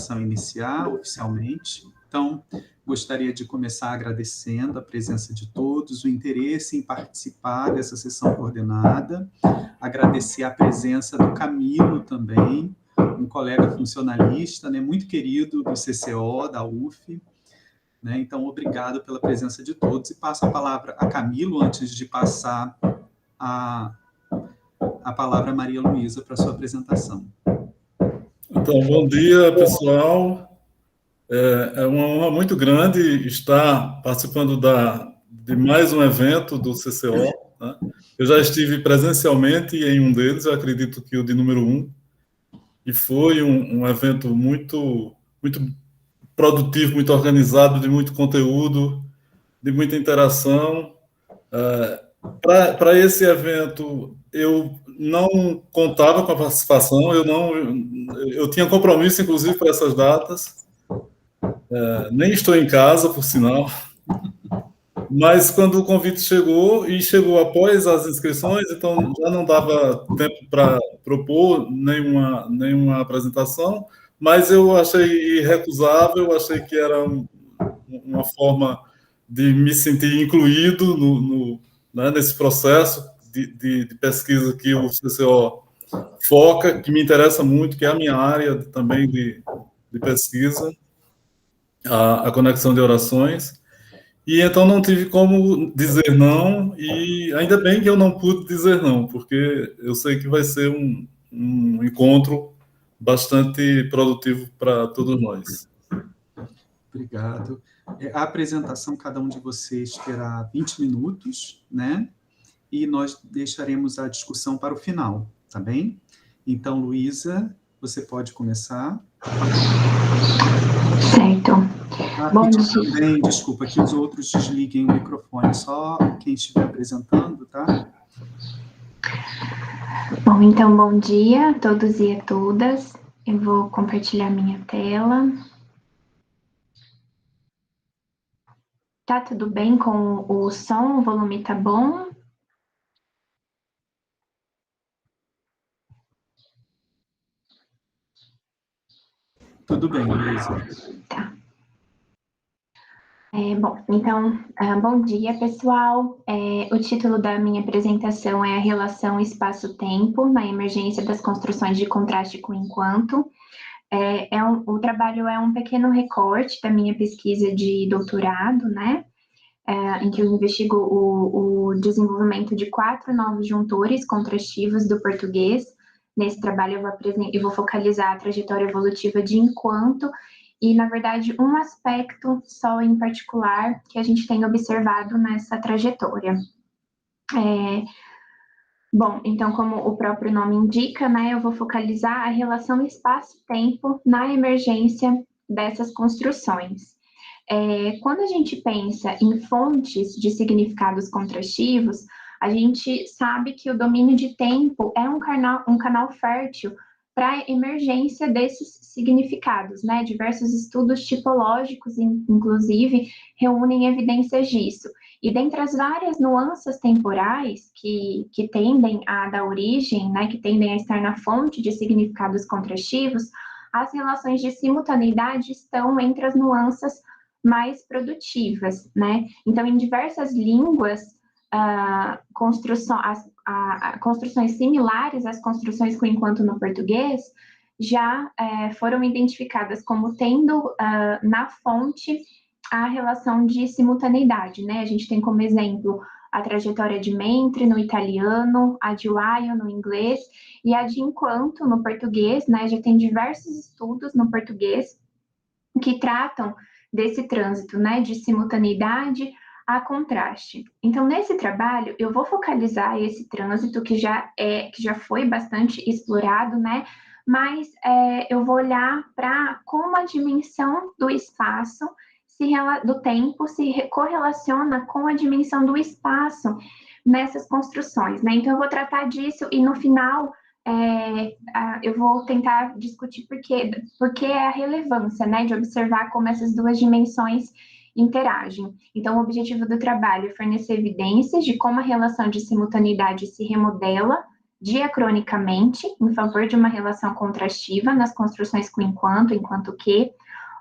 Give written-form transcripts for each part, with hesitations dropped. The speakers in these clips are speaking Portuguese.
apresentação iniciar oficialmente. Então, gostaria de começar agradecendo a presença de todos, o interesse em participar dessa sessão coordenada, agradecer a presença do Camilo também, um colega funcionalista, né, muito querido do CCO, da UF, né, então obrigado pela presença de todos, e passo a palavra a Camilo, antes de passar a palavra a Maria Luísa para sua apresentação. Então, bom dia, pessoal. É uma honra muito grande estar participando de mais um evento do CCO, né? Eu já estive presencialmente em um deles, eu acredito que o de número 1, e foi um evento muito produtivo, muito organizado, de muito conteúdo, de muita interação. Para esse evento, eu não contava com a participação, eu tinha compromisso, inclusive, para essas datas. Nem estou em casa, por sinal. Mas quando o convite chegou, e chegou após as inscrições, então já não dava tempo para propor nenhuma apresentação, mas eu achei irrecusável, achei que era uma forma de me sentir incluído né, nesse processo de pesquisa que o CCO foca, que me interessa muito, que é a minha área também de pesquisa, a conexão de orações. E então não tive como dizer não, e ainda bem que eu não pude dizer não, porque eu sei que vai ser um encontro bastante produtivo para todos nós. Obrigado. A apresentação, cada um de vocês terá 20 minutos, né? E nós deixaremos a discussão para o final, tá bem? Então, Luísa, você pode começar. Certo. Bom dia. Também, desculpa, que os outros desliguem o microfone, só quem estiver apresentando, tá? Bom, então, bom dia a todos e a todas. Eu vou compartilhar minha tela. Tá tudo bem com o som? O volume tá bom? Tudo bem, Luísa. Tá. Bom, então, bom dia, pessoal. O título da minha apresentação é A Relação Espaço-Tempo na Emergência das Construções de Contraste com Enquanto. O trabalho é um pequeno recorte da minha pesquisa de doutorado, né? Em que eu investigo o desenvolvimento de 4 novos juntores contrastivos do português. Nesse trabalho eu vou focalizar a trajetória evolutiva de enquanto e, na verdade, um aspecto só em particular que a gente tem observado nessa trajetória. Bom, então, como o próprio nome indica, né, eu vou focalizar a relação espaço-tempo na emergência dessas construções. Quando a gente pensa em fontes de significados contrastivos, a gente sabe que o domínio de tempo é um canal fértil para a emergência desses significados, né? Diversos estudos tipológicos, inclusive, reúnem evidências disso. E dentre as várias nuances temporais que tendem a dar origem, né, que tendem a estar na fonte de significados contrastivos, as relações de simultaneidade estão entre as nuances mais produtivas, né? Então, em diversas línguas, construções similares às construções com enquanto no português já foram identificadas como tendo na fonte a relação de simultaneidade, né? A gente tem como exemplo a trajetória de mentre no italiano, a de while no inglês e a de enquanto no português, né? Já tem diversos estudos no português que tratam desse trânsito, né, de simultaneidade a contraste. Então, nesse trabalho, eu vou focalizar esse trânsito que já foi bastante explorado, né, mas eu vou olhar para como a dimensão do espaço, do tempo, se correlaciona com a dimensão do espaço nessas construções, né. Então, eu vou tratar disso e, no final, eu vou tentar discutir por que é a relevância, né, de observar como essas duas dimensões interagem. Então, o objetivo do trabalho é fornecer evidências de como a relação de simultaneidade se remodela diacronicamente, em favor de uma relação contrastiva nas construções com enquanto que,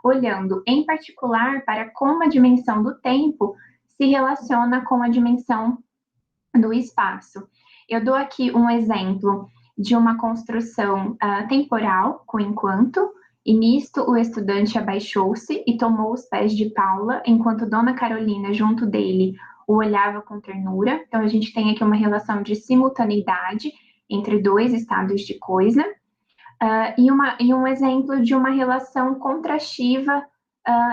olhando em particular para como a dimensão do tempo se relaciona com a dimensão do espaço. Eu dou aqui um exemplo de uma construção temporal com enquanto, e nisto o estudante abaixou-se e tomou os pés de Paula, enquanto Dona Carolina, junto dele, o olhava com ternura. Então, a gente tem aqui uma relação de simultaneidade entre dois estados de coisa, e um exemplo de uma relação contrastiva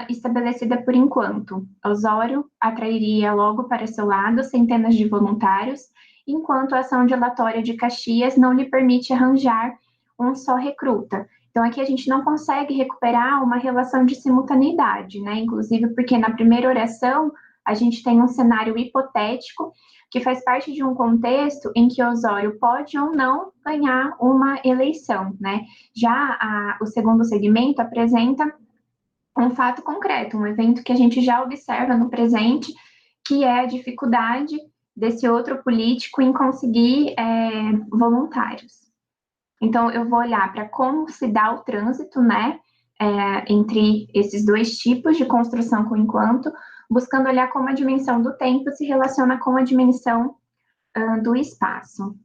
estabelecida por enquanto. Osório atrairia logo para seu lado centenas de voluntários, enquanto a ação delatória de Caxias não lhe permite arranjar um só recruta. Então, aqui a gente não consegue recuperar uma relação de simultaneidade, né? Inclusive porque na primeira oração a gente tem um cenário hipotético que faz parte de um contexto em que Osório pode ou não ganhar uma eleição, né? Já o segundo segmento apresenta um fato concreto, um evento que a gente já observa no presente, que é a dificuldade desse outro político em conseguir voluntários. Então, eu vou olhar para como se dá o trânsito, né, entre esses dois tipos de construção com enquanto, buscando olhar como a dimensão do tempo se relaciona com a dimensão do espaço.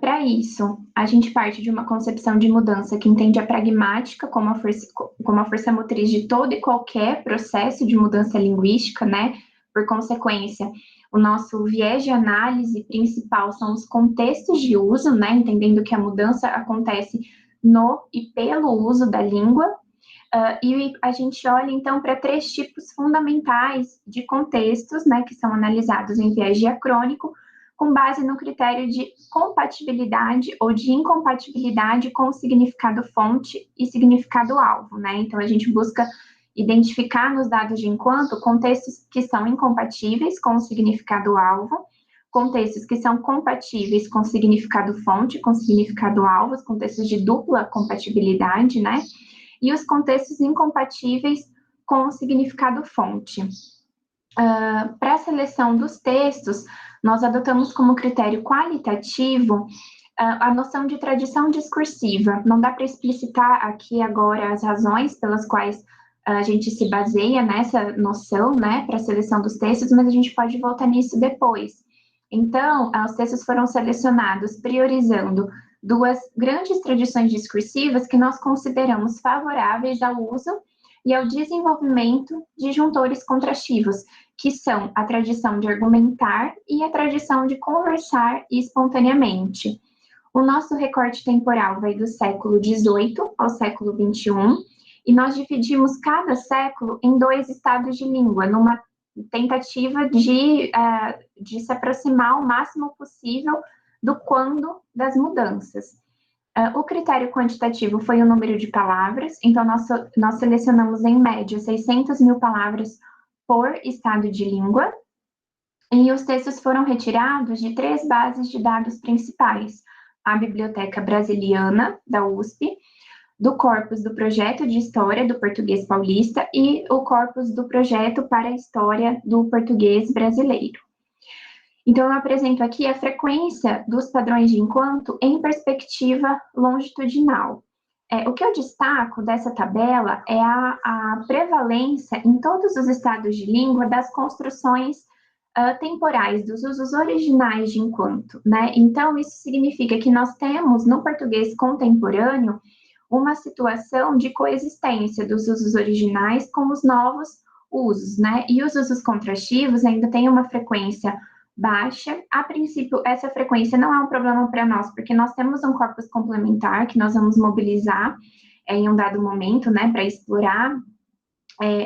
Para isso, a gente parte de uma concepção de mudança que entende a pragmática como a força motriz de todo e qualquer processo de mudança linguística, né? Por consequência, o nosso viés de análise principal são os contextos de uso, né? Entendendo que a mudança acontece no e pelo uso da língua. E a gente olha, então, para 3 tipos fundamentais de contextos, né? Que são analisados em viés diacrônico, com base no critério de compatibilidade ou de incompatibilidade com o significado fonte e significado alvo, né? Então, a gente busca identificar nos dados de enquanto contextos que são incompatíveis com o significado alvo, contextos que são compatíveis com o significado fonte, com o significado alvo, os contextos de dupla compatibilidade, né? E os contextos incompatíveis com o significado fonte. Para a seleção dos textos, nós adotamos como critério qualitativo a noção de tradição discursiva. Não dá para explicitar aqui agora as razões pelas quais a gente se baseia nessa noção, né, para a seleção dos textos, mas a gente pode voltar nisso depois. Então, os textos foram selecionados priorizando 2 grandes tradições discursivas que nós consideramos favoráveis ao uso e ao desenvolvimento de juntores contrastivos, que são a tradição de argumentar e a tradição de conversar espontaneamente. O nosso recorte temporal vai do século XVIII ao século XXI, e nós dividimos cada século em 2 estados de língua, numa tentativa de se aproximar o máximo possível do quando das mudanças. O critério quantitativo foi o número de palavras, então nós selecionamos em média 600 mil palavras por estado de língua, e os textos foram retirados de 3 bases de dados principais: a Biblioteca Brasiliana, da USP, do corpus do Projeto de História do Português Paulista e o corpus do Projeto para a História do Português Brasileiro. Então, eu apresento aqui a frequência dos padrões de enquanto em perspectiva longitudinal. O que eu destaco dessa tabela é a prevalência em todos os estados de língua das construções temporais, dos usos originais de enquanto, né? Então, isso significa que nós temos, no português contemporâneo, uma situação de coexistência dos usos originais com os novos usos, né? E os usos contrastivos ainda têm uma frequência baixa. A princípio, essa frequência não é um problema para nós, porque nós temos um corpus complementar que nós vamos mobilizar em um dado momento, né, para explorar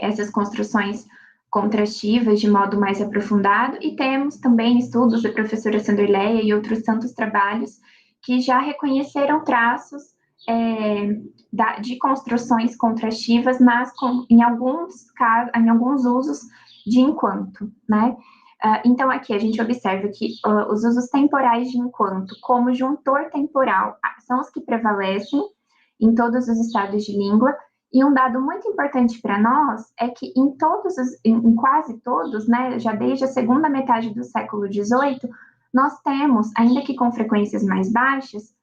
essas construções contrastivas de modo mais aprofundado, e temos também estudos da professora Sanderleia e outros tantos trabalhos que já reconheceram traços de construções contrastivas em alguns usos de enquanto, né? Então, aqui a gente observa que os usos temporais de enquanto, como juntor temporal, são os que prevalecem em todos os estados de língua, e um dado muito importante para nós é que em quase todos, né, já desde a segunda metade do século XVIII, nós temos, ainda que com frequências mais baixas,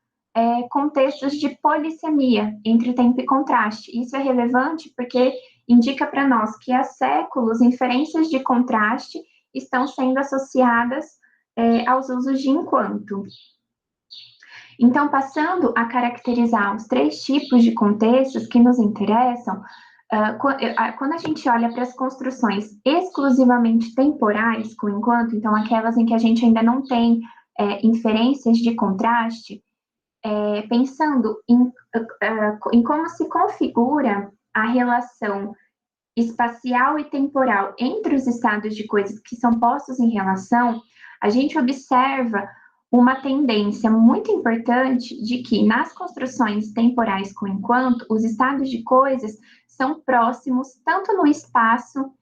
contextos de polissemia entre tempo e contraste. Isso é relevante porque indica para nós que há séculos inferências de contraste estão sendo associadas aos usos de enquanto. Então, passando a caracterizar os 3 tipos de contextos que nos interessam, quando a gente olha para as construções exclusivamente temporais, com enquanto, então aquelas em que a gente ainda não tem inferências de contraste, pensando em como se configura a relação espacial e temporal entre os estados de coisas que são postos em relação, a gente observa uma tendência muito importante de que nas construções temporais com enquanto, os estados de coisas são próximos tanto no espaço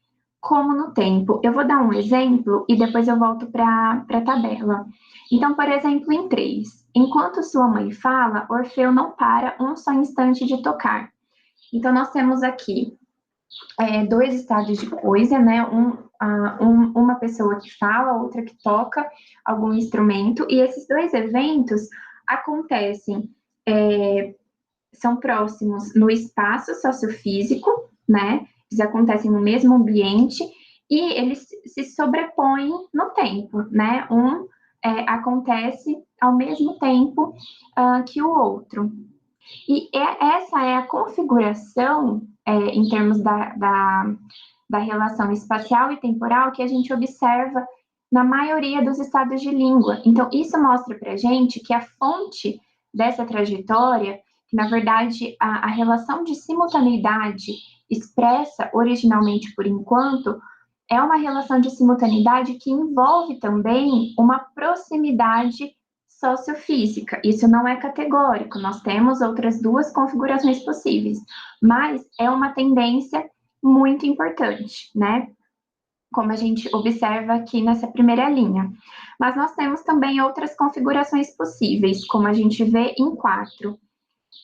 como no tempo. Eu vou dar um exemplo e depois eu volto para a tabela. Então, por exemplo, em 3, enquanto sua mãe fala, Orfeu não para um só instante de tocar. Então, nós temos aqui 2 estados de coisa, né? Uma pessoa que fala, outra que toca algum instrumento, e esses 2 eventos acontecem, são próximos no espaço sociofísico, né? Eles acontecem no mesmo ambiente e eles se sobrepõem no tempo, né? Acontece ao mesmo tempo que o outro. E essa é a configuração, em termos da relação espacial e temporal, que a gente observa na maioria dos estados de língua. Então, isso mostra para a gente que a fonte dessa trajetória, que na verdade a relação de simultaneidade expressa originalmente por enquanto, é uma relação de simultaneidade que envolve também uma proximidade sociofísica. Isso não é categórico, nós temos outras 2 configurações possíveis, mas é uma tendência muito importante, né? Como a gente observa aqui nessa primeira linha. Mas nós temos também outras configurações possíveis, como a gente vê em 4.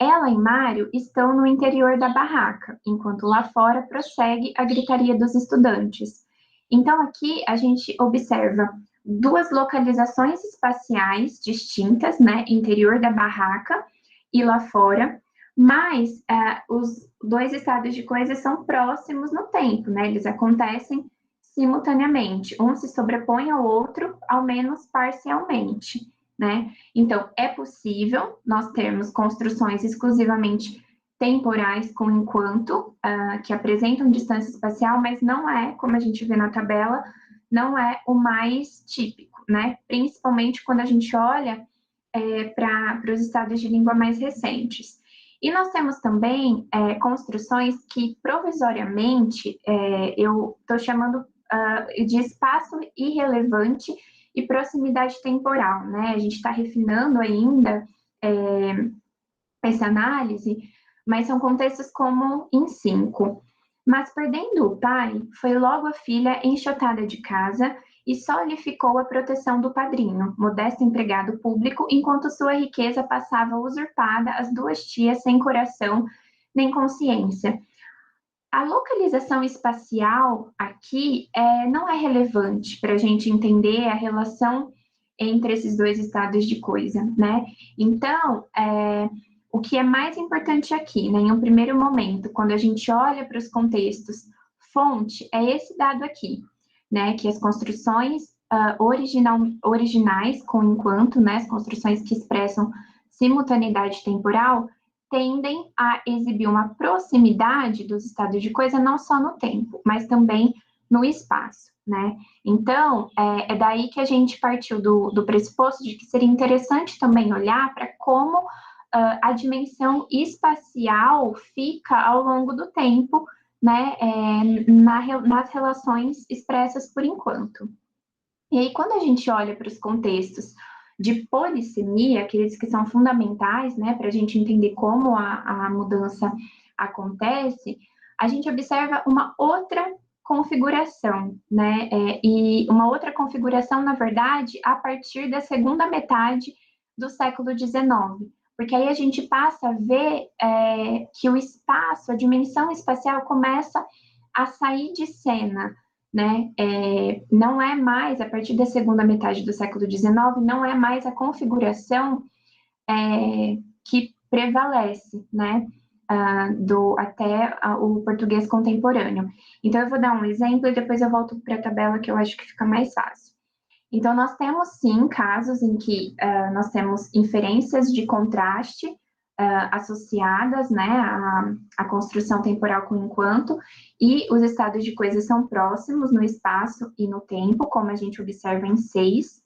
Ela e Mário estão no interior da barraca, enquanto lá fora prossegue a gritaria dos estudantes. Então, aqui a gente observa 2 localizações espaciais distintas, né? Interior da barraca e lá fora, mas os 2 estados de coisas são próximos no tempo, né? Eles acontecem simultaneamente, um se sobrepõe ao outro, ao menos parcialmente, né? Então, é possível nós termos construções exclusivamente temporais com enquanto, que apresentam distância espacial, mas não é, como a gente vê na tabela, não é o mais típico, né? Principalmente quando a gente olha para os estados de língua mais recentes. E nós temos também construções que, provisoriamente, eu estou chamando de espaço irrelevante e proximidade temporal, né? A gente está refinando ainda essa análise, mas são contextos como em 5. Mas perdendo o pai, foi logo a filha enxotada de casa e só lhe ficou a proteção do padrinho, modesto empregado público, enquanto sua riqueza passava usurpada às 2 tias sem coração nem consciência. A localização espacial aqui não é relevante para a gente entender a relação entre esses 2 estados de coisa, né? Então, o que é mais importante aqui, né, em um primeiro momento, quando a gente olha para os contextos, fonte é esse dado aqui, né, que as construções originais com enquanto, né, as construções que expressam simultaneidade temporal, tendem a exibir uma proximidade dos estados de coisa não só no tempo, mas também no espaço, né? Então, é daí que a gente partiu do pressuposto de que seria interessante também olhar para como a dimensão espacial fica ao longo do tempo, né, nas relações expressas por enquanto. E aí, quando a gente olha para os contextos de polissemia, aqueles que são fundamentais, né, para a gente entender como a mudança acontece, a gente observa uma outra configuração, né, e uma outra configuração, na verdade, a partir da segunda metade do século XIX, porque aí a gente passa a ver que o espaço, a dimensão espacial começa a sair de cena, né? Não é mais, a partir da segunda metade do século XIX, não é mais a configuração que prevalece, né? Até o português contemporâneo. Então, eu vou dar um exemplo e depois eu volto para a tabela, que eu acho que fica mais fácil. Então, nós temos, sim, casos em que nós temos inferências de contraste associadas, né, à construção temporal com enquanto, e os estados de coisas são próximos no espaço e no tempo, como a gente observa em 6.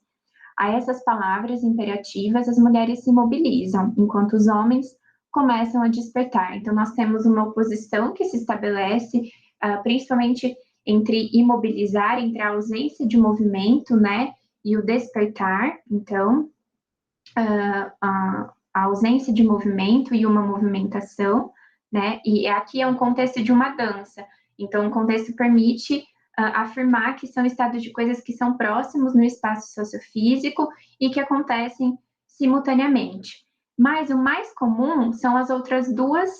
A essas palavras imperativas, as mulheres se mobilizam, enquanto os homens começam a despertar. Então, nós temos uma oposição que se estabelece, principalmente entre imobilizar, entre a ausência de movimento, né, e o despertar. Então, a ausência de movimento e uma movimentação, né, e aqui é um contexto de uma dança. Então, o contexto permite afirmar que são estados de coisas que são próximos no espaço sociofísico e que acontecem simultaneamente. Mas o mais comum são as outras duas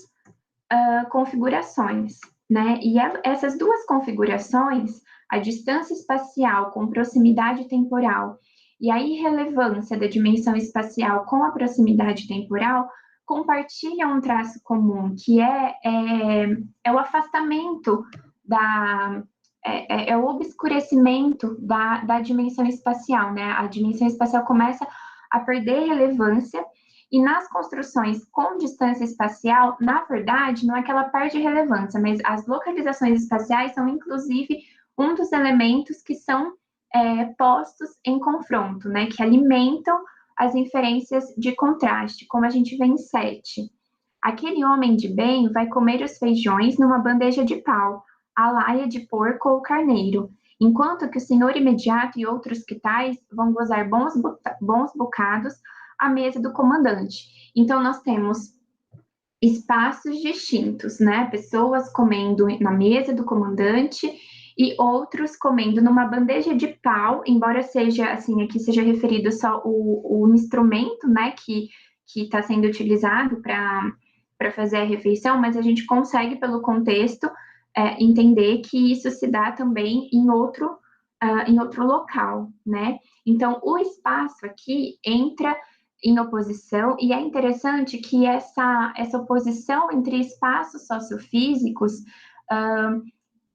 configurações, né? E essas duas configurações, a distância espacial com proximidade temporal e a irrelevância da dimensão espacial com a proximidade temporal, compartilham um traço comum, que é o afastamento o obscurecimento da dimensão espacial, né? A dimensão espacial começa a perder relevância, e nas construções com distância espacial, na verdade, não é que ela perde relevância, mas as localizações espaciais são, inclusive, um dos elementos que são postos em confronto, né? Que alimentam as inferências de contraste, como a gente vê em 7. Aquele homem de bem vai comer os feijões numa bandeja de pau, a laia de porco ou carneiro, enquanto que o senhor imediato e outros que tais vão gozar bons bocados à mesa do comandante. Então, nós temos espaços distintos, né? Pessoas comendo na mesa do comandante e outros comendo numa bandeja de pau, embora seja, assim, aqui seja referido só o instrumento, né, que está sendo utilizado para fazer a refeição, mas a gente consegue, pelo contexto, entender que isso se dá também em outro local, né? Então, o espaço aqui entra em oposição, e é interessante que essa oposição entre espaços sociofísicos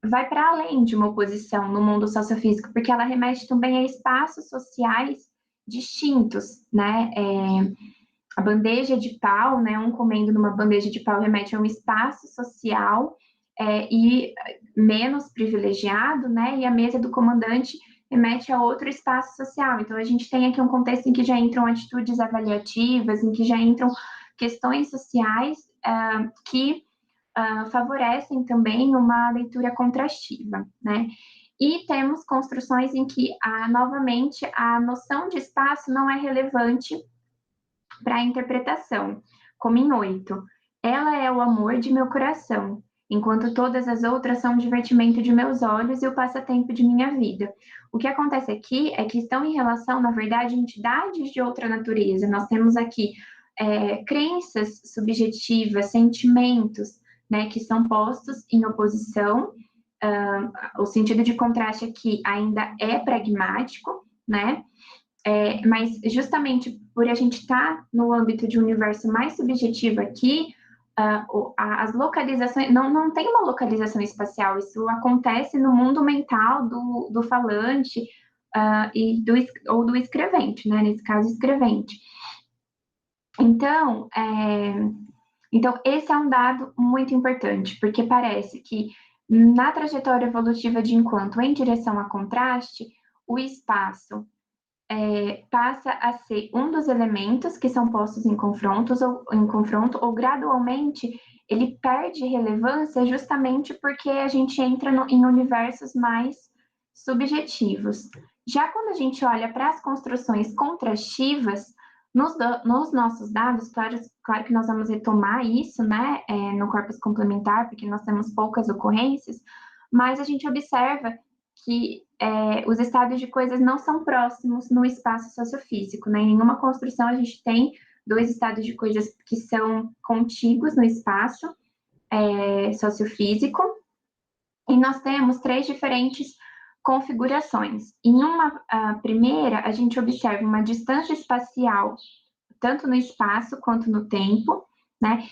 vai para além de uma oposição no mundo sociofísico, porque ela remete também a espaços sociais distintos, né? A bandeja de pau, né? Um comendo numa bandeja de pau remete a um espaço social e menos privilegiado, né? E a mesa do comandante remete a outro espaço social. Então, a gente tem aqui um contexto em que já entram atitudes avaliativas, em que já entram questões sociais que favorecem também uma leitura contrastiva, né? E temos construções em que, novamente, a noção de espaço não é relevante para a interpretação, como em 8. Ela é o amor de meu coração, enquanto todas as outras são o divertimento de meus olhos e o passatempo de minha vida. O que acontece aqui é que estão em relação, na verdade, entidades de outra natureza. Nós temos aqui crenças subjetivas, sentimentos, né, que são postos em oposição. O sentido de contraste aqui ainda é pragmático, né? Mas justamente por a gente estar no âmbito de um universo mais subjetivo aqui, as localizações, não tem uma localização espacial, isso acontece no mundo mental do falante ou do escrevente, né? Nesse caso, escrevente. Então, esse é um dado muito importante, porque parece que na trajetória evolutiva de enquanto em direção a contraste, o espaço passa a ser um dos elementos que são postos em confronto, ou gradualmente ele perde relevância justamente porque a gente entra em universos mais subjetivos. Já quando a gente olha para as construções contrastivas, nos nossos dados, claro que nós vamos retomar isso, né, no corpus complementar, porque nós temos poucas ocorrências, mas a gente observa que os estados de coisas não são próximos no espaço sociofísico, né? Em nenhuma construção a gente tem 2 estados de coisas que são contíguos no espaço sociofísico, e nós temos 3 diferentes configurações. Em uma primeira, a gente observa uma distância espacial, tanto no espaço quanto no tempo, né?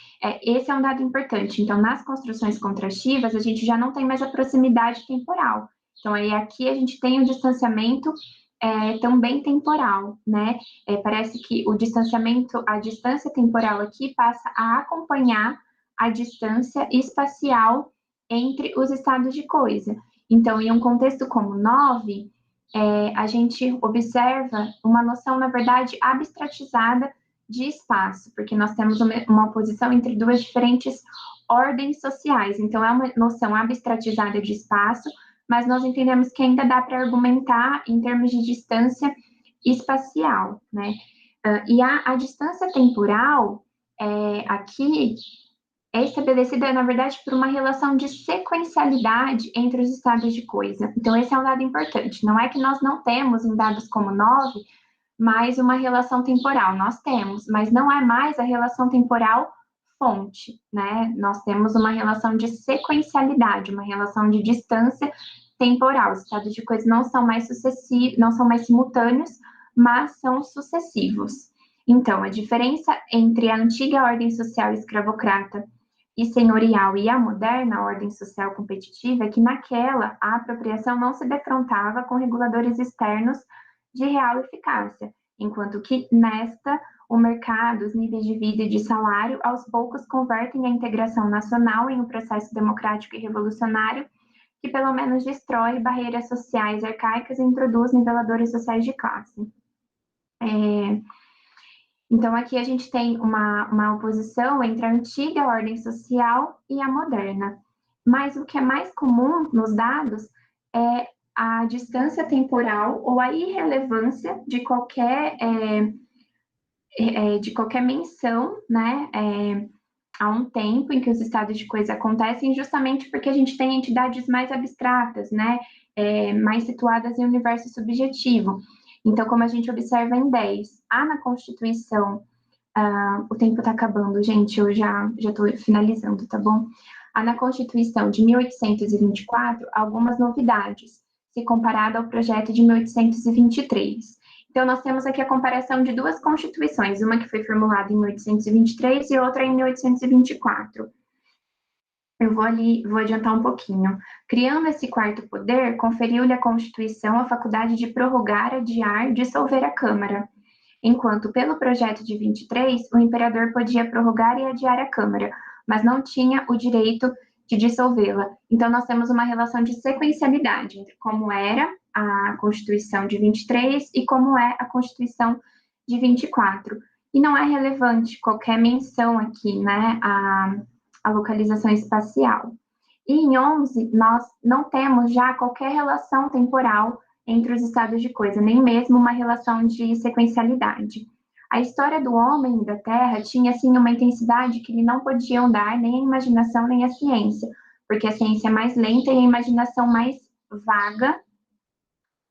Esse é um dado importante. Então, nas construções contrastivas, a gente já não tem mais a proximidade temporal. Então, aí aqui a gente tem o distanciamento também temporal, né? Parece que o distanciamento, a distância temporal aqui passa a acompanhar a distância espacial entre os estados de coisa. Então, em um contexto como 9, a gente observa uma noção, na verdade, abstratizada de espaço, porque nós temos uma oposição entre duas diferentes ordens sociais. Então, é uma noção abstratizada de espaço, mas nós entendemos que ainda dá para argumentar em termos de distância espacial, né? E a distância temporal, aqui, é estabelecida, na verdade, por uma relação de sequencialidade entre os estados de coisa. Então, esse é um dado importante. Não é que nós não temos em dados como 9, mais uma relação temporal. Nós temos, mas não é mais a relação temporal fonte, né? Nós temos uma relação de sequencialidade, uma relação de distância temporal. Os estados de coisa não são mais sucessivos, não são mais simultâneos, mas são sucessivos. Então, a diferença entre a antiga ordem social escravocrata e senhorial e a moderna ordem social competitiva é que naquela a apropriação não se defrontava com reguladores externos de real eficácia, enquanto que nesta o mercado, os níveis de vida e de salário aos poucos convertem a integração nacional em um processo democrático e revolucionário que pelo menos destrói barreiras sociais arcaicas e introduz niveladores sociais de classe. Então, aqui a gente tem uma oposição entre a antiga ordem social e a moderna. Mas o que é mais comum nos dados é a distância temporal ou a irrelevância de qualquer menção, né, a um tempo em que os estados de coisa acontecem, justamente porque a gente tem entidades mais abstratas, né, mais situadas em um universo subjetivo. Então, como a gente observa em 10, há na Constituição, o tempo está acabando, gente, eu já estou finalizando, tá bom? Há na Constituição de 1824 algumas novidades, se comparado ao projeto de 1823. Então, nós temos aqui a comparação de duas constituições, uma que foi formulada em 1823 e outra em 1824. Eu vou adiantar um pouquinho. Criando esse quarto poder, conferiu-lhe a Constituição a faculdade de prorrogar, adiar, dissolver a Câmara, enquanto, pelo projeto de 23, o imperador podia prorrogar e adiar a Câmara, mas não tinha o direito de dissolvê-la. Então, nós temos uma relação de sequencialidade entre como era a Constituição de 23 e como é a Constituição de 24. E não é relevante qualquer menção aqui, né, a localização espacial. E em 11, nós não temos já qualquer relação temporal entre os estados de coisa, nem mesmo uma relação de sequencialidade. A história do homem e da Terra tinha, assim, uma intensidade que não podiam dar nem a imaginação nem a ciência, porque a ciência é mais lenta e a imaginação mais vaga,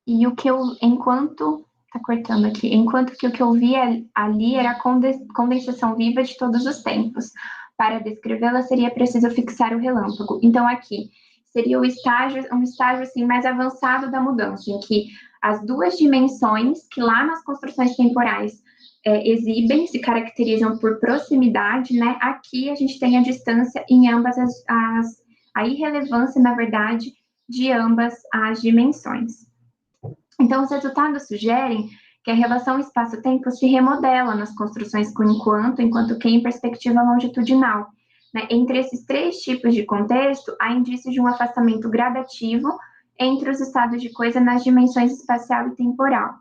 e o que eu, enquanto que o que eu via ali era a condensação viva de todos os tempos. Para descrevê-la, seria preciso fixar o relâmpago. Então, aqui, seria um estágio assim, mais avançado da mudança, em que as duas dimensões, que lá nas construções temporais exibem, se caracterizam por proximidade, né? Aqui a gente tem a distância em ambas a irrelevância, na verdade, de ambas as dimensões. Então, os resultados sugerem que a relação espaço-tempo se remodela nas construções com enquanto que em perspectiva longitudinal. Né? Entre esses três tipos de contexto, há indícios de um afastamento gradativo entre os estados de coisa nas dimensões espacial e temporal.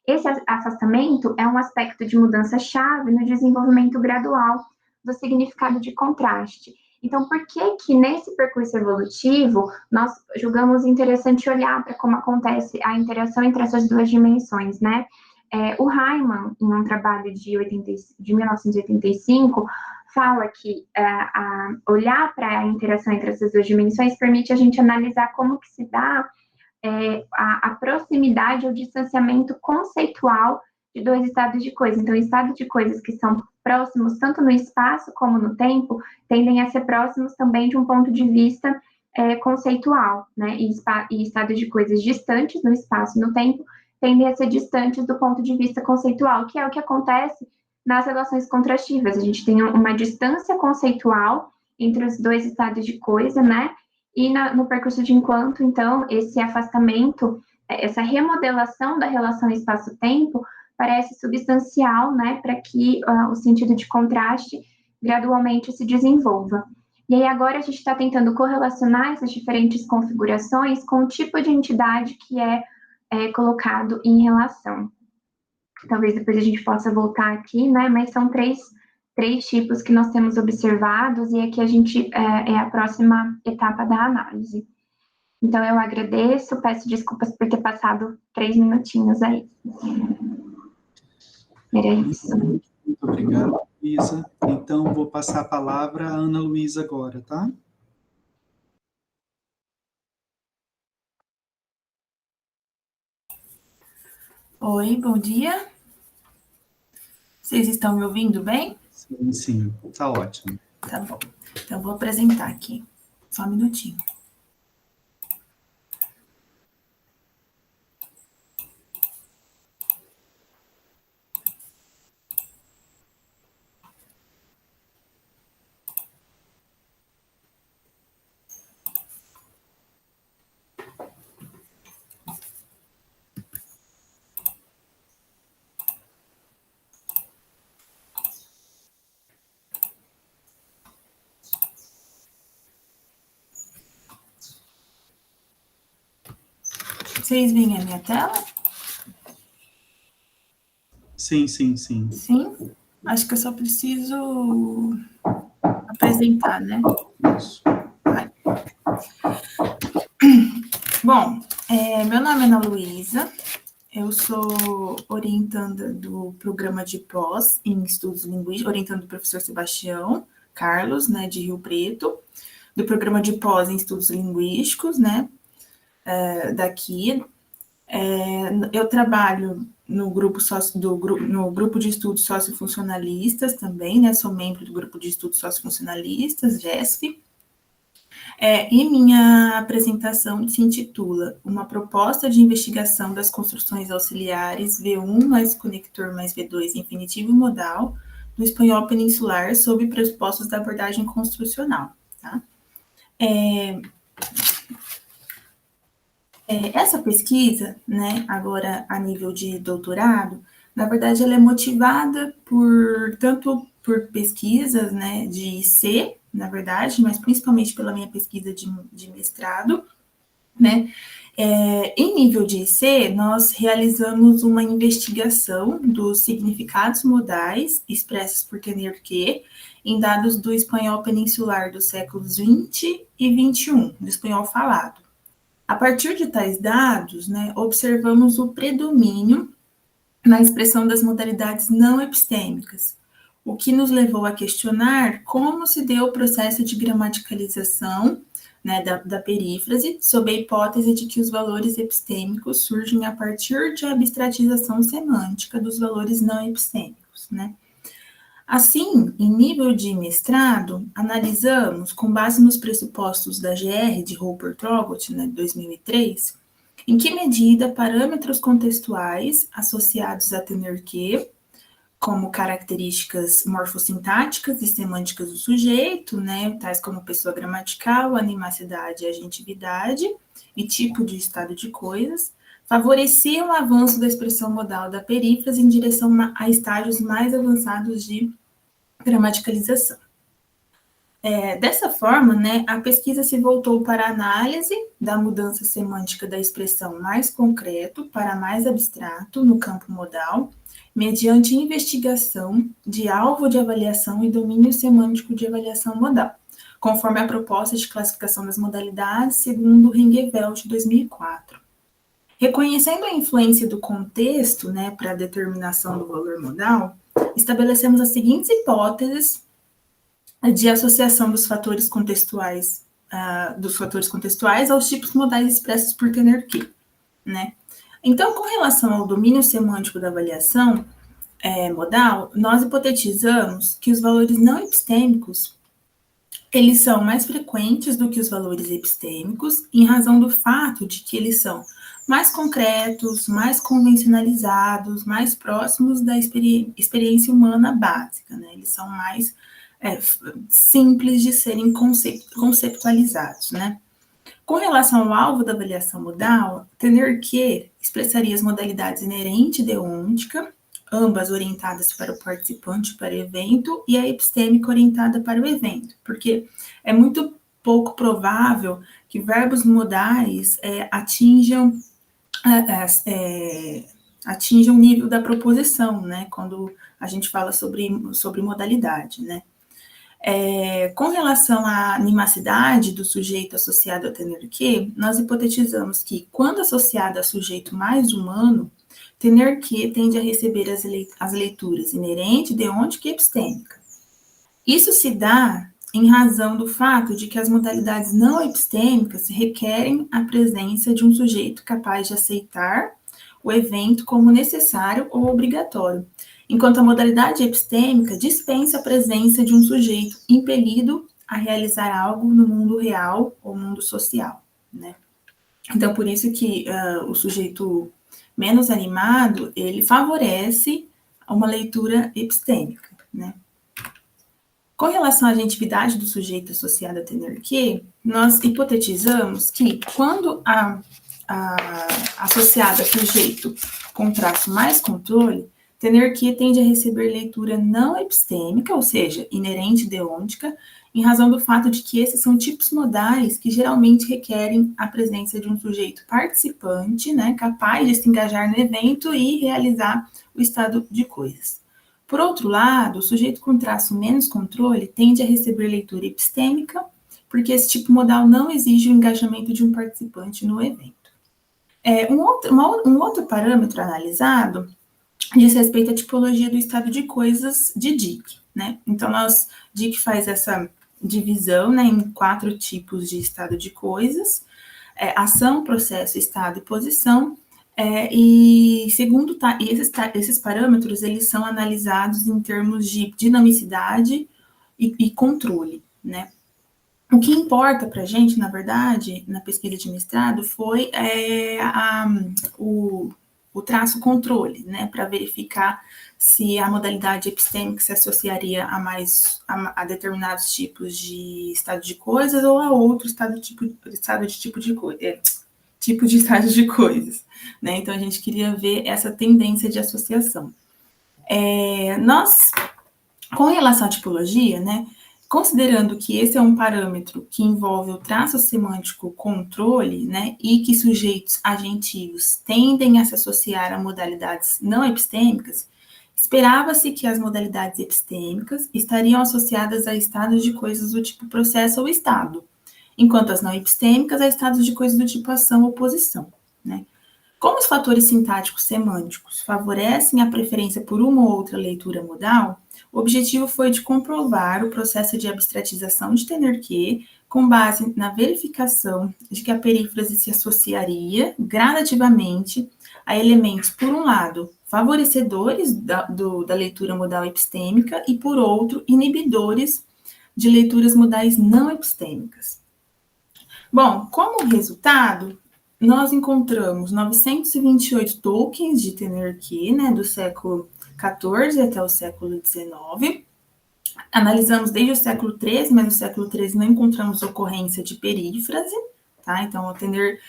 Esse afastamento é um aspecto de mudança-chave no desenvolvimento gradual do significado de contraste. Então, por que nesse percurso evolutivo nós julgamos interessante olhar para como acontece a interação entre essas duas dimensões, né? O Hyman, em um trabalho de 1985, fala que olhar para a interação entre essas duas dimensões permite a gente analisar como que se dá a proximidade ou distanciamento conceitual de dois estados de coisa. Então, estados de coisas que são próximos tanto no espaço como no tempo tendem a ser próximos também de um ponto de vista conceitual, né? E estado de coisas distantes no espaço e no tempo tendem a ser distantes do ponto de vista conceitual, que é o que acontece nas relações contrastivas. A gente tem uma distância conceitual entre os dois estados de coisa, né? E no percurso de enquanto, então, esse afastamento, essa remodelação da relação espaço-tempo parece substancial, né, para que o sentido de contraste gradualmente se desenvolva. E aí agora a gente está tentando correlacionar essas diferentes configurações com o tipo de entidade que é colocado em relação. Talvez depois a gente possa voltar aqui, né, mas são três tipos que nós temos observados, e aqui a gente é a próxima etapa da análise. Então, eu agradeço, peço desculpas por ter passado 3 minutinhos aí. Era isso. Muito obrigado, Luísa. Então, vou passar a palavra à Ana Luísa agora, tá? Oi, bom dia. Vocês estão me ouvindo bem? Sim, tá ótimo. Tá bom. Então, vou apresentar aqui. Só um minutinho. Vocês veem a minha tela? Sim. Sim? Acho que eu só preciso apresentar, né? Isso. Vai. Bom, meu nome é Ana Luísa, eu sou orientanda do programa de pós em estudos linguísticos, orientando o professor Sebastião Carlos, né, de Rio Preto, do programa de pós em estudos linguísticos, né, daqui. Eu trabalho no grupo de estudos sociofuncionalistas também, né, sou membro do grupo de estudos sociofuncionalistas, GESF, e minha apresentação se intitula Uma proposta de investigação das construções auxiliares V1 mais conector mais V2 infinitivo e modal do espanhol peninsular sob pressupostos da abordagem construcional. Tá? Essa pesquisa, né, agora a nível de doutorado, na verdade ela é motivada tanto por pesquisas, né, de IC, na verdade, mas principalmente pela minha pesquisa de mestrado, né. Em nível de IC, nós realizamos uma investigação dos significados modais expressos por Tenerque em dados do espanhol peninsular dos séculos 20 e 21, do espanhol falado. A partir de tais dados, né, observamos o predomínio na expressão das modalidades não epistêmicas, o que nos levou a questionar como se deu o processo de gramaticalização, né, da perífrase, sob a hipótese de que os valores epistêmicos surgem a partir de abstratização semântica dos valores não epistêmicos, né? Assim, em nível de mestrado, analisamos, com base nos pressupostos da GR de Roper-Traugott, né, de 2003, em que medida parâmetros contextuais associados a Tenerque, como características morfossintáticas e semânticas do sujeito, né, tais como pessoa gramatical, animacidade e agentividade, e tipo de estado de coisas, favoreciam o avanço da expressão modal da perífrase em direção a estágios mais avançados de gramaticalização. Dessa forma, né, a pesquisa se voltou para a análise da mudança semântica da expressão mais concreto para mais abstrato no campo modal, mediante investigação de alvo de avaliação e domínio semântico de avaliação modal, conforme a proposta de classificação das modalidades segundo Rengeveld, de 2004. Reconhecendo a influência do contexto, né, para a determinação do valor modal, estabelecemos as seguintes hipóteses de associação dos fatores contextuais aos tipos modais expressos por Tenerque, né? Então, com relação ao domínio semântico da avaliação modal, nós hipotetizamos que os valores não epistêmicos eles são mais frequentes do que os valores epistêmicos, em razão do fato de que eles são mais concretos, mais convencionalizados, mais próximos da experiência humana básica, né? Eles são mais simples de serem conceptualizados, né? Com relação ao alvo da avaliação modal, tener que expressaria as modalidades inerente e deôntica, ambas orientadas para o participante, para o evento, e a epistêmica orientada para o evento, porque é muito pouco provável que verbos modais atinjam o nível da proposição, né, quando a gente fala sobre modalidade, né. Com relação à animacidade do sujeito associado ao tener que, nós hipotetizamos que, quando associado a sujeito mais humano, tener que tende a receber as leituras inerente, deôntica e epistêmica. Isso se dá em razão do fato de que as modalidades não epistêmicas requerem a presença de um sujeito capaz de aceitar o evento como necessário ou obrigatório, enquanto a modalidade epistêmica dispensa a presença de um sujeito impelido a realizar algo no mundo real ou mundo social, né? Então, por isso que o sujeito menos animado, ele favorece uma leitura epistêmica, né? Com relação à agentividade do sujeito associado a tener que, nós hipotetizamos que, quando associada a sujeito com traço mais controle, tener que tende a receber leitura não epistêmica, ou seja, inerente deôntica, em razão do fato de que esses são tipos modais que geralmente requerem a presença de um sujeito participante, né, capaz de se engajar no evento e realizar o estado de coisas. Por outro lado, o sujeito com traço menos controle tende a receber leitura epistêmica, porque esse tipo modal não exige o engajamento de um participante no evento. Um outro parâmetro analisado diz respeito à tipologia do estado de coisas de Dick, né? Então, Dick faz essa divisão, né, em 4 tipos de estado de coisas: ação, processo, estado e posição. E segundo esses parâmetros, eles são analisados em termos de dinamicidade e controle, né? O que importa para a gente, na verdade, na pesquisa de mestrado, foi o traço controle, né, para verificar se a modalidade epistêmica se associaria a determinados tipos de estado de coisas ou a outro tipo de estado de coisas, né? Então a gente queria ver essa tendência de associação. Com relação à tipologia, né, considerando que esse é um parâmetro que envolve o traço semântico controle, né, e que sujeitos agentivos tendem a se associar a modalidades não epistêmicas, esperava-se que as modalidades epistêmicas estariam associadas a estados de coisas do tipo processo ou estado, enquanto as não epistêmicas a estados de coisas do tipo ação ou posição, né? Como os fatores sintáticos semânticos favorecem a preferência por uma ou outra leitura modal, o objetivo foi de comprovar o processo de abstratização de tener que, com base na verificação de que a perífrase se associaria gradativamente a elementos, por um lado, favorecedores da leitura modal epistêmica e, por outro, inibidores de leituras modais não epistêmicas. Bom, como resultado, nós encontramos 928 tokens de tener que, né, do século XIV até o século XIX. Analisamos desde o século XIII, mas no século XIII não encontramos ocorrência de perífrase, tá? Então, o tener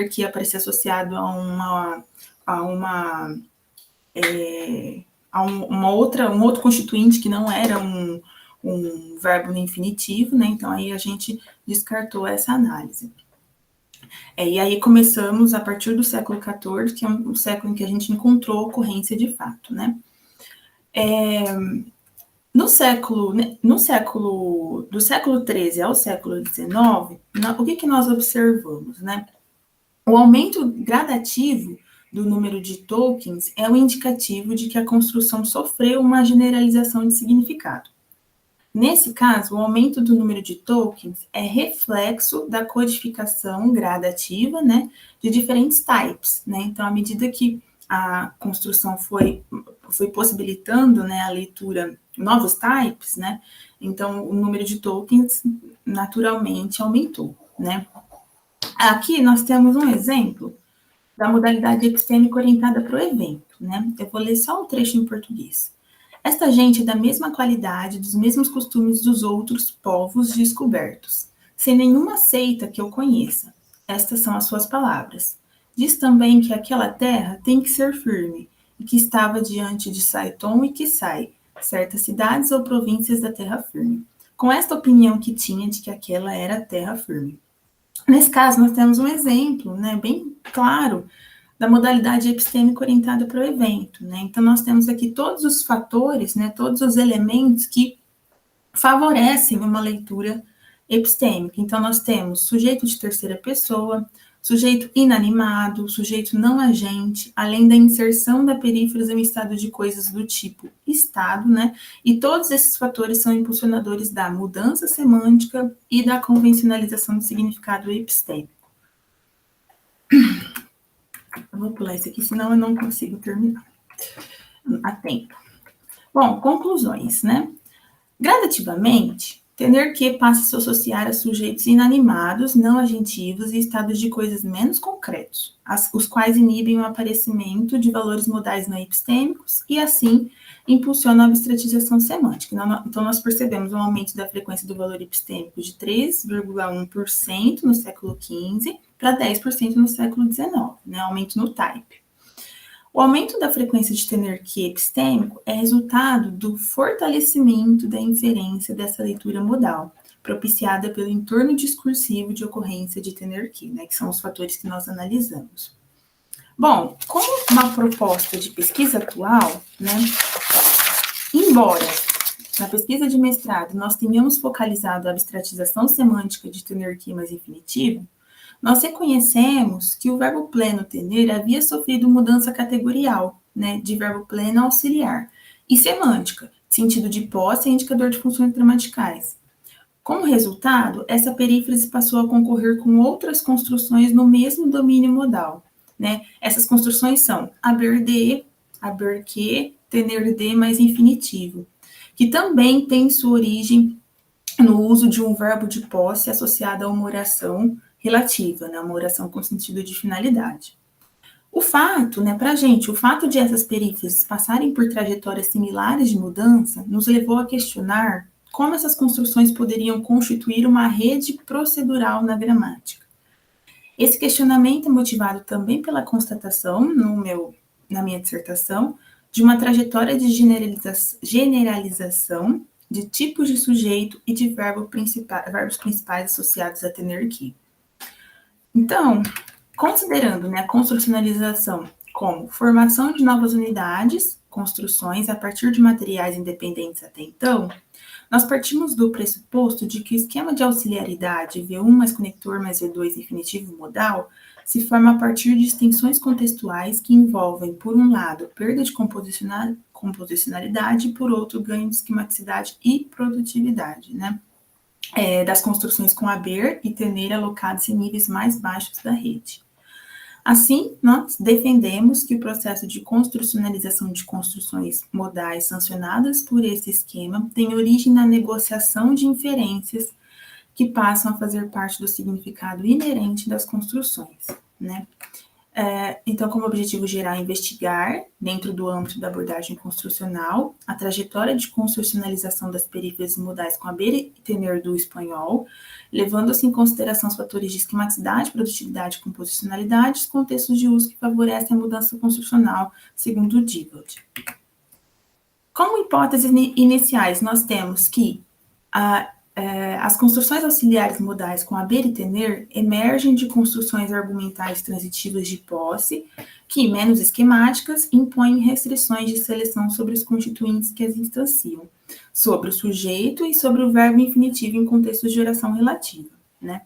que aparecer associado a um outro constituinte que não era um verbo no infinitivo, né? Então, aí a gente descartou essa análise. E aí começamos a partir do século XIV, que é um século em que a gente encontrou ocorrência de fato, né? Do século XIII ao século XIX, o que nós observamos, né? O aumento gradativo do número de tokens é um indicativo de que a construção sofreu uma generalização de significado. Nesse caso, o aumento do número de tokens é reflexo da codificação gradativa, né, de diferentes types, né? Então, à medida que a construção foi possibilitando, né, a leitura, novos types, né, Então, o número de tokens naturalmente aumentou, né? Aqui nós temos um exemplo da modalidade epistêmica orientada para o evento, né? Eu vou ler só um trecho em português. Esta gente é da mesma qualidade, dos mesmos costumes dos outros povos descobertos, sem nenhuma seita que eu conheça. Estas são as suas palavras. Diz também que aquela terra tem que ser firme, e que estava diante de Saiton e Kisai, certas cidades ou províncias da terra firme, com esta opinião que tinha de que aquela era a terra firme. Nesse caso, nós temos um exemplo, né, bem claro, da modalidade epistêmica orientada para o evento, né? Então, nós temos aqui todos os fatores, né, todos os elementos que favorecem uma leitura epistêmica. Então, nós temos sujeito de terceira pessoa, sujeito inanimado, sujeito não agente, além da inserção da perífrase em estado de coisas do tipo estado, né? E todos esses fatores são impulsionadores da mudança semântica e da convencionalização do significado epistêmico. Eu vou pular isso aqui, senão eu não consigo terminar a tempo. Bom, conclusões, né? Gradativamente, tener que passa a se associar a sujeitos inanimados, não agentivos e estados de coisas menos concretos, os quais inibem o aparecimento de valores modais não epistêmicos e, assim, impulsionam a abstratização semântica. Então, nós percebemos um aumento da frequência do valor epistêmico de 3,1% no século XV para 10% no século XIX, né? Aumento no type. O aumento da frequência de tener que epistêmico é resultado do fortalecimento da inferência dessa leitura modal, propiciada pelo entorno discursivo de ocorrência de tener que, né, que são os fatores que nós analisamos. Bom, como uma proposta de pesquisa atual, né, embora na pesquisa de mestrado nós tenhamos focalizado a abstratização semântica de tener que mais infinitivo, nós reconhecemos que o verbo pleno tener havia sofrido mudança categorial, né, de verbo pleno auxiliar, e semântica, sentido de posse e indicador de funções gramaticais. Como resultado, essa perífrase passou a concorrer com outras construções no mesmo domínio modal, né? Essas construções são haber de, haber que, tener de mais infinitivo, que também tem sua origem no uso de um verbo de posse associado a uma oração relativa, né, uma oração com sentido de finalidade. O fato, né, para a gente, o fato de essas perífrases passarem por trajetórias similares de mudança nos levou a questionar como essas construções poderiam constituir uma rede procedural na gramática. Esse questionamento é motivado também pela constatação, na minha dissertação, de uma trajetória de generalização de tipos de sujeito e de verbos principais associados a tener que. Então, considerando, né, a construcionalização como formação de novas unidades, construções a partir de materiais independentes até então, nós partimos do pressuposto de que o esquema de auxiliaridade V1 mais conector mais V2 infinitivo modal se forma a partir de extensões contextuais que envolvem, por um lado, perda de composicionalidade e, por outro, ganho de esquematicidade e produtividade, né? Das construções com haber e tener alocados em níveis mais baixos da rede. Assim, nós defendemos que o processo de construcionalização de construções modais sancionadas por esse esquema tem origem na negociação de inferências que passam a fazer parte do significado inerente das construções, né? Então, como objetivo geral, investigar, dentro do âmbito da abordagem construcional, a trajetória de construcionalização das perífrases modais com haber e tener do espanhol, levando-se em consideração os fatores de esquematicidade, produtividade e composicionalidade, os contextos de uso que favorecem a mudança construcional, segundo o Diebold. Como hipóteses iniciais, nós temos que as construções auxiliares modais com haber e tener emergem de construções argumentais transitivas de posse, que, menos esquemáticas, impõem restrições de seleção sobre os constituintes que as instanciam, sobre o sujeito e sobre o verbo infinitivo em contextos de oração relativa, né?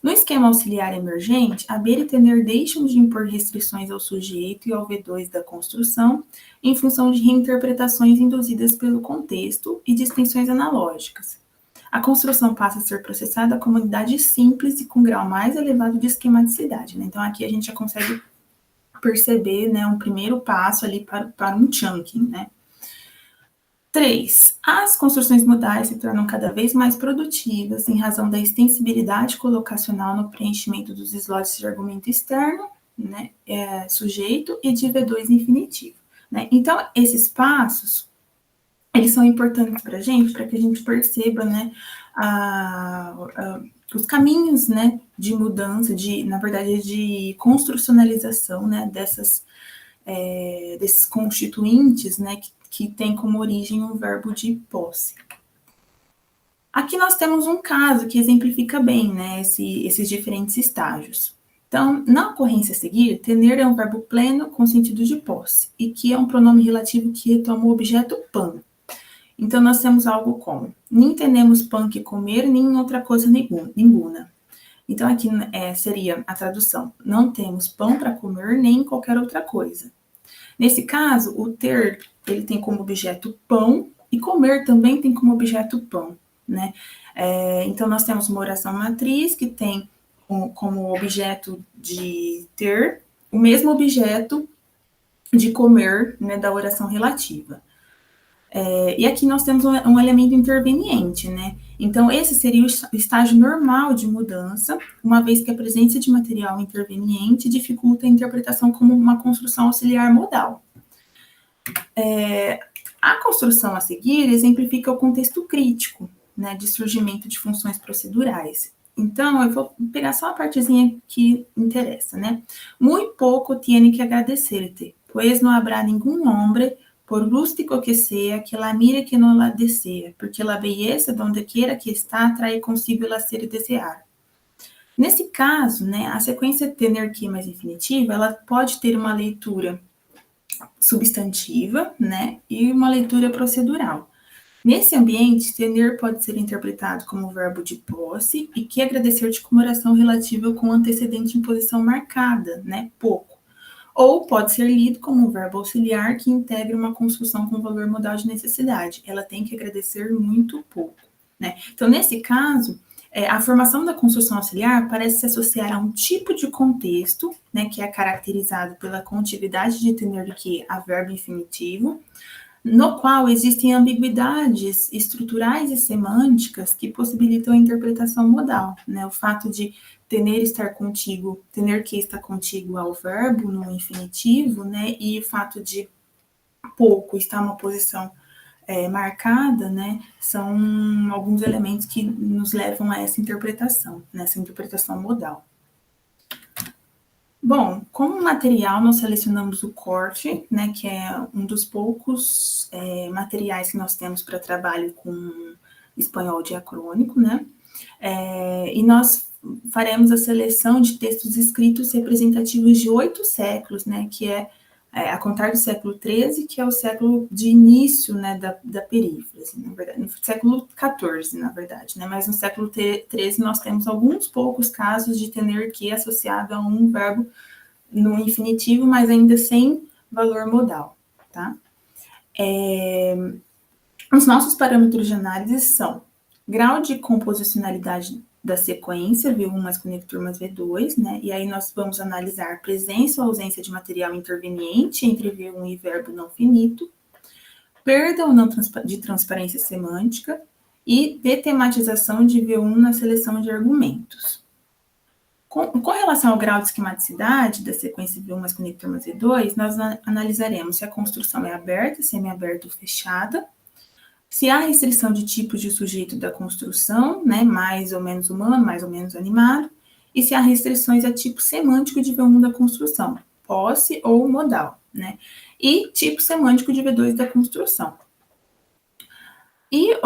No esquema auxiliar emergente, haber e tener deixam de impor restrições ao sujeito e ao V2 da construção em função de reinterpretações induzidas pelo contexto e de extensões analógicas. A construção passa a ser processada como unidade simples e com grau mais elevado de esquematicidade, né? Então, aqui a gente já consegue perceber, né, um primeiro passo ali para um chunking, né? 3. As construções modais se tornam cada vez mais produtivas em razão da extensibilidade colocacional no preenchimento dos slots de argumento externo, né, sujeito e de V2 infinitivo. Né? Então, esses passos, eles são importantes para que a gente perceba, né, os caminhos, né, de mudança, na verdade, de construcionalização, né, desses constituintes, né, que tem como origem o verbo de posse. Aqui nós temos um caso que exemplifica bem, né, esses diferentes estágios. Então, na ocorrência a seguir, tener é um verbo pleno com sentido de posse, e que é um pronome relativo que retoma o objeto pan. Então, nós temos algo como, nem tenemos pão que comer, nem outra coisa nenhuma. Então, aqui seria a tradução, não temos pão para comer, nem qualquer outra coisa. Nesse caso, o ter, ele tem como objeto pão, e comer também tem como objeto pão, né? Então, nós temos uma oração matriz que tem como objeto de ter o mesmo objeto de comer, né, da oração relativa. E aqui nós temos um elemento interveniente, né? Então, esse seria o estágio normal de mudança, uma vez que a presença de material interveniente dificulta a interpretação como uma construção auxiliar modal. A construção a seguir exemplifica o contexto crítico, né, de surgimento de funções procedurais. Então, eu vou pegar só a partezinha que interessa, né? Muy pouco tiene que agradecerte, pues no habrá ningún hombre, por rústico que sea, que la mire que no la desea, porque la belleza, donde quiera que está, trae consigo el hacer e desear. Nesse caso, né, a sequência tener que mais infinitiva, ela pode ter uma leitura substantiva, né, e uma leitura procedural. Nesse ambiente, tener pode ser interpretado como verbo de posse e que agradecer-te como oração relativa com antecedente em posição marcada, né, pouco. Ou pode ser lido como um verbo auxiliar que integra uma construção com valor modal de necessidade. Ela tem que agradecer muito pouco, né? Então, nesse caso, a formação da construção auxiliar parece se associar a um tipo de contexto, né, que é caracterizado pela contiguidade de tener que a verbo infinitivo, no qual existem ambiguidades estruturais e semânticas que possibilitam a interpretação modal, né? O fato de tener estar contigo, tener que estar contigo ao verbo no infinitivo, né? E o fato de pouco estar uma posição marcada, né? São alguns elementos que nos levam a essa interpretação, nessa interpretação modal. Bom, como material, nós selecionamos o corte, né, que é um dos poucos materiais que nós temos para trabalho com espanhol diacrônico, né, e nós faremos a seleção de textos escritos representativos de 8 séculos, né, que a contar do século XIII, que é o século de início, né, da perífrase, na verdade, no século XIV, na verdade, né, mas no século XIII nós temos alguns poucos casos de tener que associado a um verbo no infinitivo, mas ainda sem valor modal, tá? Os nossos parâmetros de análise são grau de composicionalidade da sequência, V1 mais conector mais V2, né? E aí nós vamos analisar presença ou ausência de material interveniente entre V1 e verbo não finito, perda ou não de transparência semântica e detematização de V1 na seleção de argumentos. Com relação ao grau de esquematicidade da sequência V1 mais conector mais V2, nós analisaremos se a construção é aberta, semiaberta ou fechada, se há restrição de tipos de sujeito da construção, né, mais ou menos humano, mais ou menos animado, e se há restrições a tipo semântico de V1 da construção, posse ou modal, né, e tipo semântico de V2 da construção. E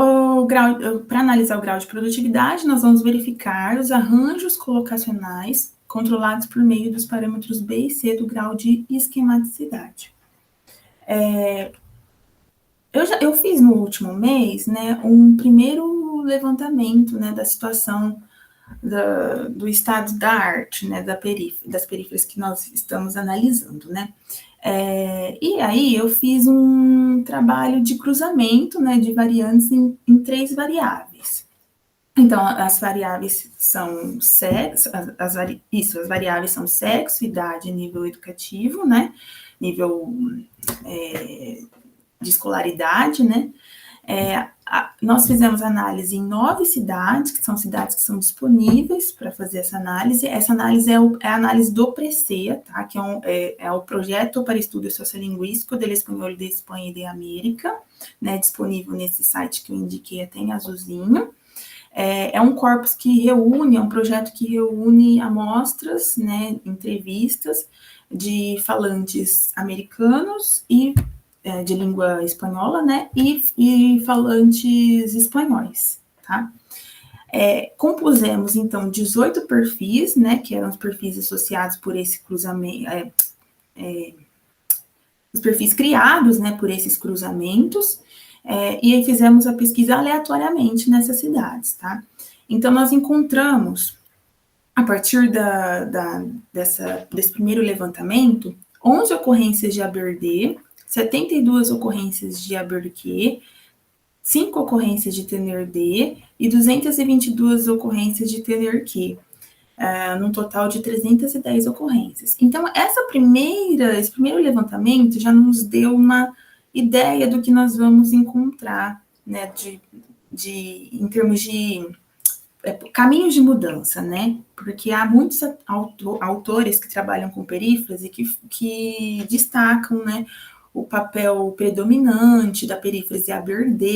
para analisar o grau de produtividade, nós vamos verificar os arranjos colocacionais controlados por meio dos parâmetros B e C do grau de esquematicidade. Eu fiz no último mês, né, um primeiro levantamento, né, da situação do estado da arte, né, das periferias que nós estamos analisando, né. E aí eu fiz um trabalho de cruzamento, né, de variantes em 3 variáveis. Então, as variáveis são sexo, as variáveis são sexo, idade, nível educativo, né, nível escolaridade, né? Nós fizemos análise em 9 cidades, que são cidades que são disponíveis para fazer essa análise. Essa análise é a análise do PRECEA, tá? Que é o Projeto para Estudo Sociolinguístico del Espanhol de Espanha e de América, né? Disponível nesse site que eu indiquei até em azulzinho. É um corpus que reúne, é um projeto que reúne amostras, né? Entrevistas de falantes americanos e de língua espanhola, né, e falantes espanhóis, tá? Compusemos, então, 18 perfis, né, que eram os perfis associados por esse cruzamento, os perfis criados, né, por esses cruzamentos, e aí fizemos a pesquisa aleatoriamente nessas cidades, tá? Então, nós encontramos, a partir desse primeiro levantamento, 11 ocorrências de ABRD, 72 ocorrências de ABRQ, 5 ocorrências de TNR-D e 222 ocorrências de TNR-Q, num total de 310 ocorrências. Então, esse primeiro levantamento já nos deu uma ideia do que nós vamos encontrar, né, em termos de caminhos de mudança, né? Porque há muitos autores que trabalham com perífrase que destacam, né, o papel predominante da perífrase ABRD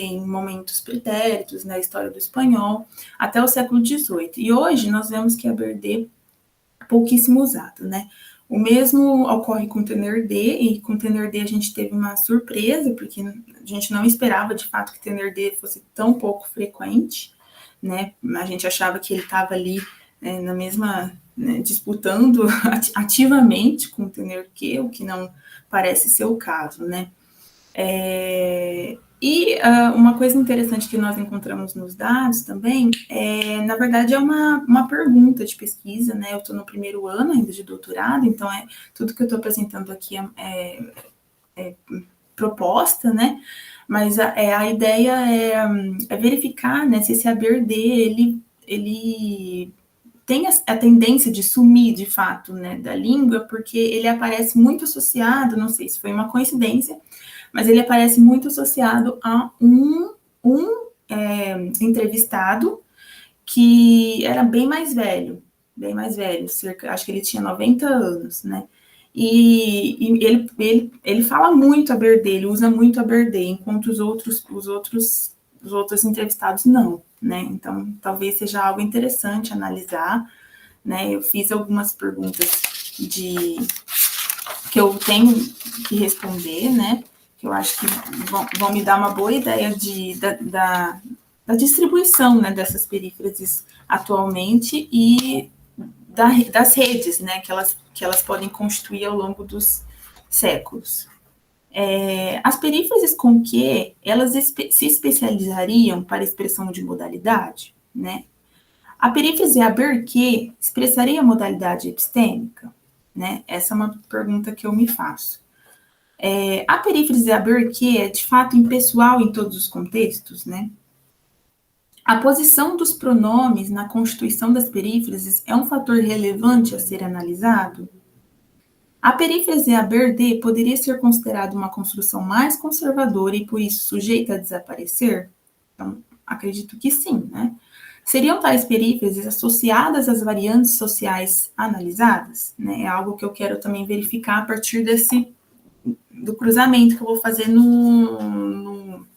em momentos pretéritos na história do espanhol até o século XVIII. E hoje nós vemos que a ABRD é pouquíssimo usado, né? O mesmo ocorre com o TNR-D, e com o TNR-D a gente teve uma surpresa, porque a gente não esperava de fato que o TNR-D fosse tão pouco frequente, né? A gente achava que ele estava ali na mesma, né, disputando ativamente com o TNR-Q, o que não parece ser o caso, né? Uma coisa interessante que nós encontramos nos dados também na verdade, é uma pergunta de pesquisa, né? Eu estou no primeiro ano ainda de doutorado, então tudo que eu estou apresentando aqui é proposta, né? Mas a ideia é verificar, né, se esse ABRD, ele tem a tendência de sumir, de fato, né, da língua, porque ele aparece muito associado, não sei se foi uma coincidência, mas ele aparece muito associado a um entrevistado que era bem mais velho, acho que ele tinha 90 anos, né? E ele fala muito ABRD, ele usa muito ABRD, enquanto os outros entrevistados não, né? Então, talvez seja algo interessante analisar, né? Eu fiz algumas perguntas que eu tenho que responder, né? Que eu acho que vão me dar uma boa ideia da distribuição, né, dessas perífrases atualmente e das redes, né, que elas podem constituir ao longo dos séculos. As perífrases com Q, elas se especializariam para a expressão de modalidade, né? A perífrase ABRQ expressaria a modalidade epistêmica, né? Essa é uma pergunta que eu me faço. A perífrase ABRQ é, de fato, impessoal em todos os contextos, né? A posição dos pronomes na constituição das perífrases é um fator relevante a ser analisado? A perífrase ABRD poderia ser considerada uma construção mais conservadora e, por isso, sujeita a desaparecer? Então, acredito que sim, né? Seriam tais perífrases associadas às variantes sociais analisadas? Né? É algo que eu quero também verificar a partir do cruzamento que eu vou fazer no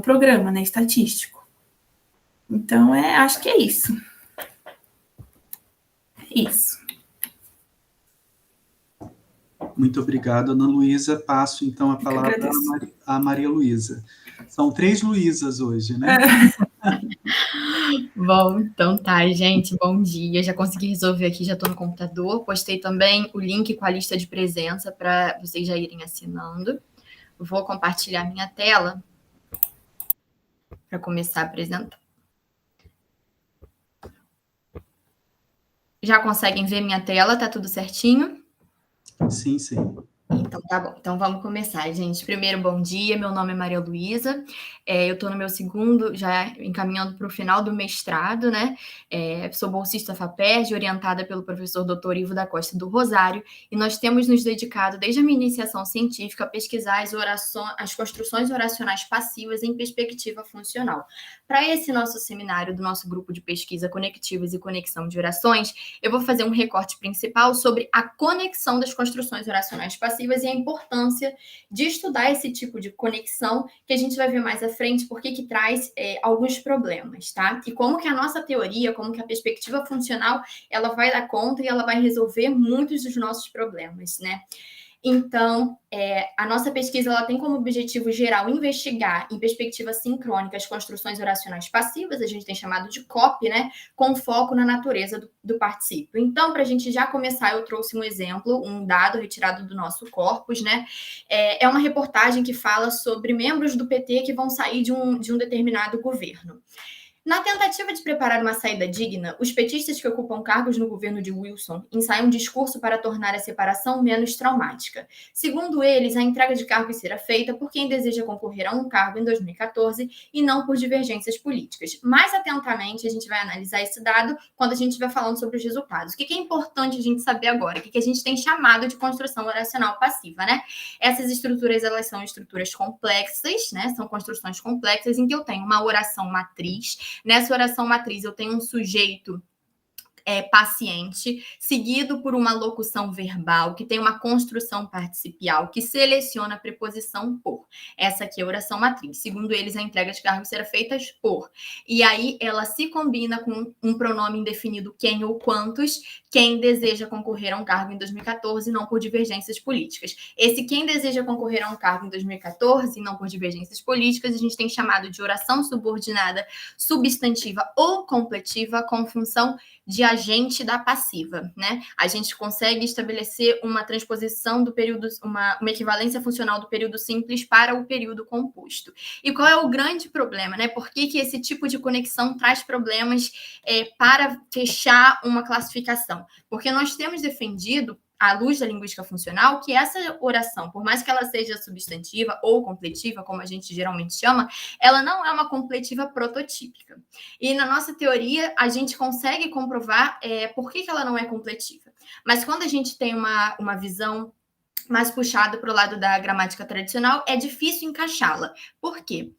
programa, né, estatístico. Então, acho que é isso. Muito obrigado, Ana Luísa. Passo, então, a palavra à Maria Luísa. São 3 Luísas hoje, né? Bom, então tá, gente, bom dia. Já consegui resolver aqui, já estou no computador. Postei também o link com a lista de presença para vocês já irem assinando. Vou compartilhar minha tela para começar a apresentar. Já conseguem ver minha tela? Tá tudo certinho? Sim, sim. Então, tá bom. Então, vamos começar, gente. Primeiro, bom dia. Meu nome é Maria Luísa. Eu estou no meu segundo, já encaminhando para o final do mestrado, né? Sou bolsista FAPERJ, orientada pelo professor Dr. Ivo da Costa do Rosário, e nós temos nos dedicado, desde a minha iniciação científica, a pesquisar as construções oracionais passivas em perspectiva funcional. Para esse nosso seminário do nosso grupo de pesquisa Conectivas e Conexão de Orações, eu vou fazer um recorte principal sobre a conexão das construções oracionais passivas e a importância de estudar esse tipo de conexão, que a gente vai ver mais à frente, porque que traz alguns problemas, tá? E como que a nossa teoria, como que a perspectiva funcional, ela vai dar conta e ela vai resolver muitos dos nossos problemas, né? Então, a nossa pesquisa ela tem como objetivo geral investigar em perspectiva sincrônica as construções oracionais passivas, a gente tem chamado de COP, né, com foco na natureza do particípio. Então, para a gente já começar, eu trouxe um exemplo, um dado retirado do nosso corpus, né, é uma reportagem que fala sobre membros do PT que vão sair de um determinado governo. Na tentativa de preparar uma saída digna, os petistas que ocupam cargos no governo de Wilson ensaiam um discurso para tornar a separação menos traumática. Segundo eles, a entrega de cargos será feita por quem deseja concorrer a um cargo em 2014 e não por divergências políticas. Mais atentamente, a gente vai analisar esse dado quando a gente estiver falando sobre os resultados. O que é importante a gente saber agora? O que a gente tem chamado de construção oracional passiva, né? Essas estruturas, elas são estruturas complexas, né? São construções complexas em que eu tenho uma oração matriz. Nessa oração matriz, eu tenho um sujeito paciente, seguido por uma locução verbal, que tem uma construção participial, que seleciona a preposição por. Essa aqui é a oração matriz. Segundo eles, a entrega de cargos será feita por. E aí, ela se combina com um pronome indefinido quem ou quantos, quem deseja concorrer a um cargo em 2014 e não por divergências políticas. Esse quem deseja concorrer a um cargo em 2014 e não por divergências políticas, a gente tem chamado de oração subordinada substantiva ou completiva com função de agente da passiva, né? A gente consegue estabelecer uma transposição do período, uma equivalência funcional do período simples para o período composto. E qual é o grande problema, né? Por que esse tipo de conexão traz problemas para fechar uma classificação? Porque nós temos defendido, à luz da linguística funcional, que essa oração, por mais que ela seja substantiva ou completiva, como a gente geralmente chama, ela não é uma completiva prototípica. E na nossa teoria, a gente consegue comprovar por que ela não é completiva. Mas quando a gente tem uma visão mais puxada para o lado da gramática tradicional, é difícil encaixá-la. Por quê?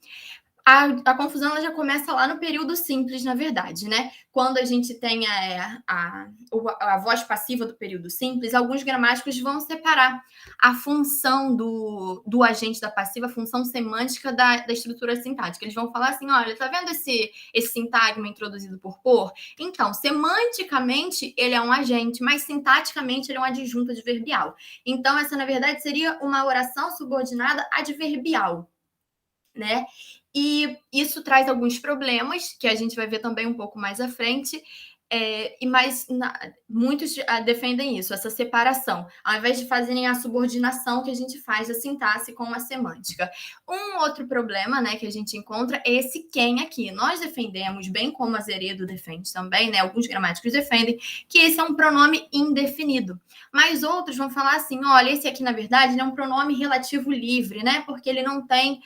A confusão ela já começa lá no período simples, na verdade, né? Quando a gente tem a voz passiva do período simples, alguns gramáticos vão separar a função do agente da passiva, a função semântica da estrutura sintática. Eles vão falar assim, olha, tá vendo esse sintagma introduzido por? Então, semanticamente, ele é um agente, mas sintaticamente ele é um adjunto adverbial. Então, essa, na verdade, seria uma oração subordinada adverbial, né? E isso traz alguns problemas, que a gente vai ver também um pouco mais à frente, muitos defendem isso, essa separação, ao invés de fazerem a subordinação que a gente faz da sintaxe com a semântica. Um outro problema, né, que a gente encontra é esse quem aqui. Nós defendemos, bem como a Zeredo defende também, né, alguns gramáticos defendem, que esse é um pronome indefinido. Mas outros vão falar assim, olha, esse aqui, na verdade, é um pronome relativo livre, né, porque ele não tem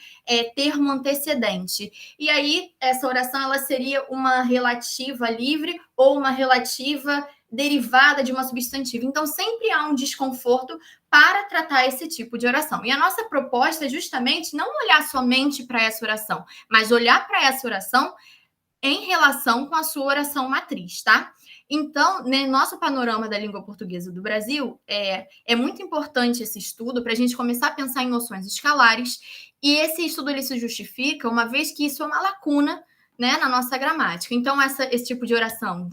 termo antecedente. E aí, essa oração, ela seria uma relativa livre ou uma relativa derivada de uma substantiva. Então, sempre há um desconforto para tratar esse tipo de oração. E a nossa proposta é justamente não olhar somente para essa oração, mas olhar para essa oração em relação com a sua oração matriz, tá? Então, no nosso panorama da língua portuguesa do Brasil, é muito importante esse estudo para a gente começar a pensar em noções escalares, e esse estudo ele se justifica uma vez que isso é uma lacuna, né, na nossa gramática. Então, esse tipo de oração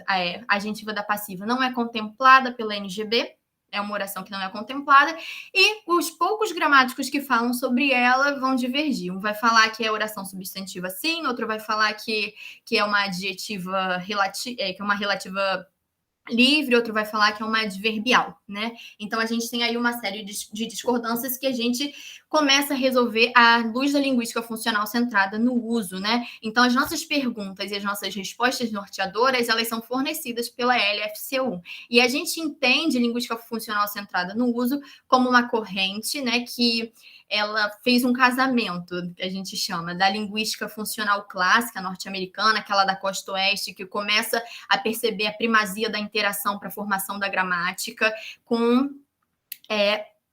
agentiva da passiva não é contemplada pela NGB, é uma oração que não é contemplada, e os poucos gramáticos que falam sobre ela vão divergir. Um vai falar que é oração substantiva sim, outro vai falar que é uma adjetiva relativa, que é uma relativa livre, outro vai falar que é uma adverbial, né? Então, a gente tem aí uma série de discordâncias que a gente começa a resolver à luz da linguística funcional centrada no uso, né? Então, as nossas perguntas e as nossas respostas norteadoras, elas são fornecidas pela LFC1. E a gente entende linguística funcional centrada no uso como uma corrente, né, que ela fez um casamento, que a gente chama, da linguística funcional clássica norte-americana, aquela da costa oeste, que começa a perceber a primazia da interação para a formação da gramática, com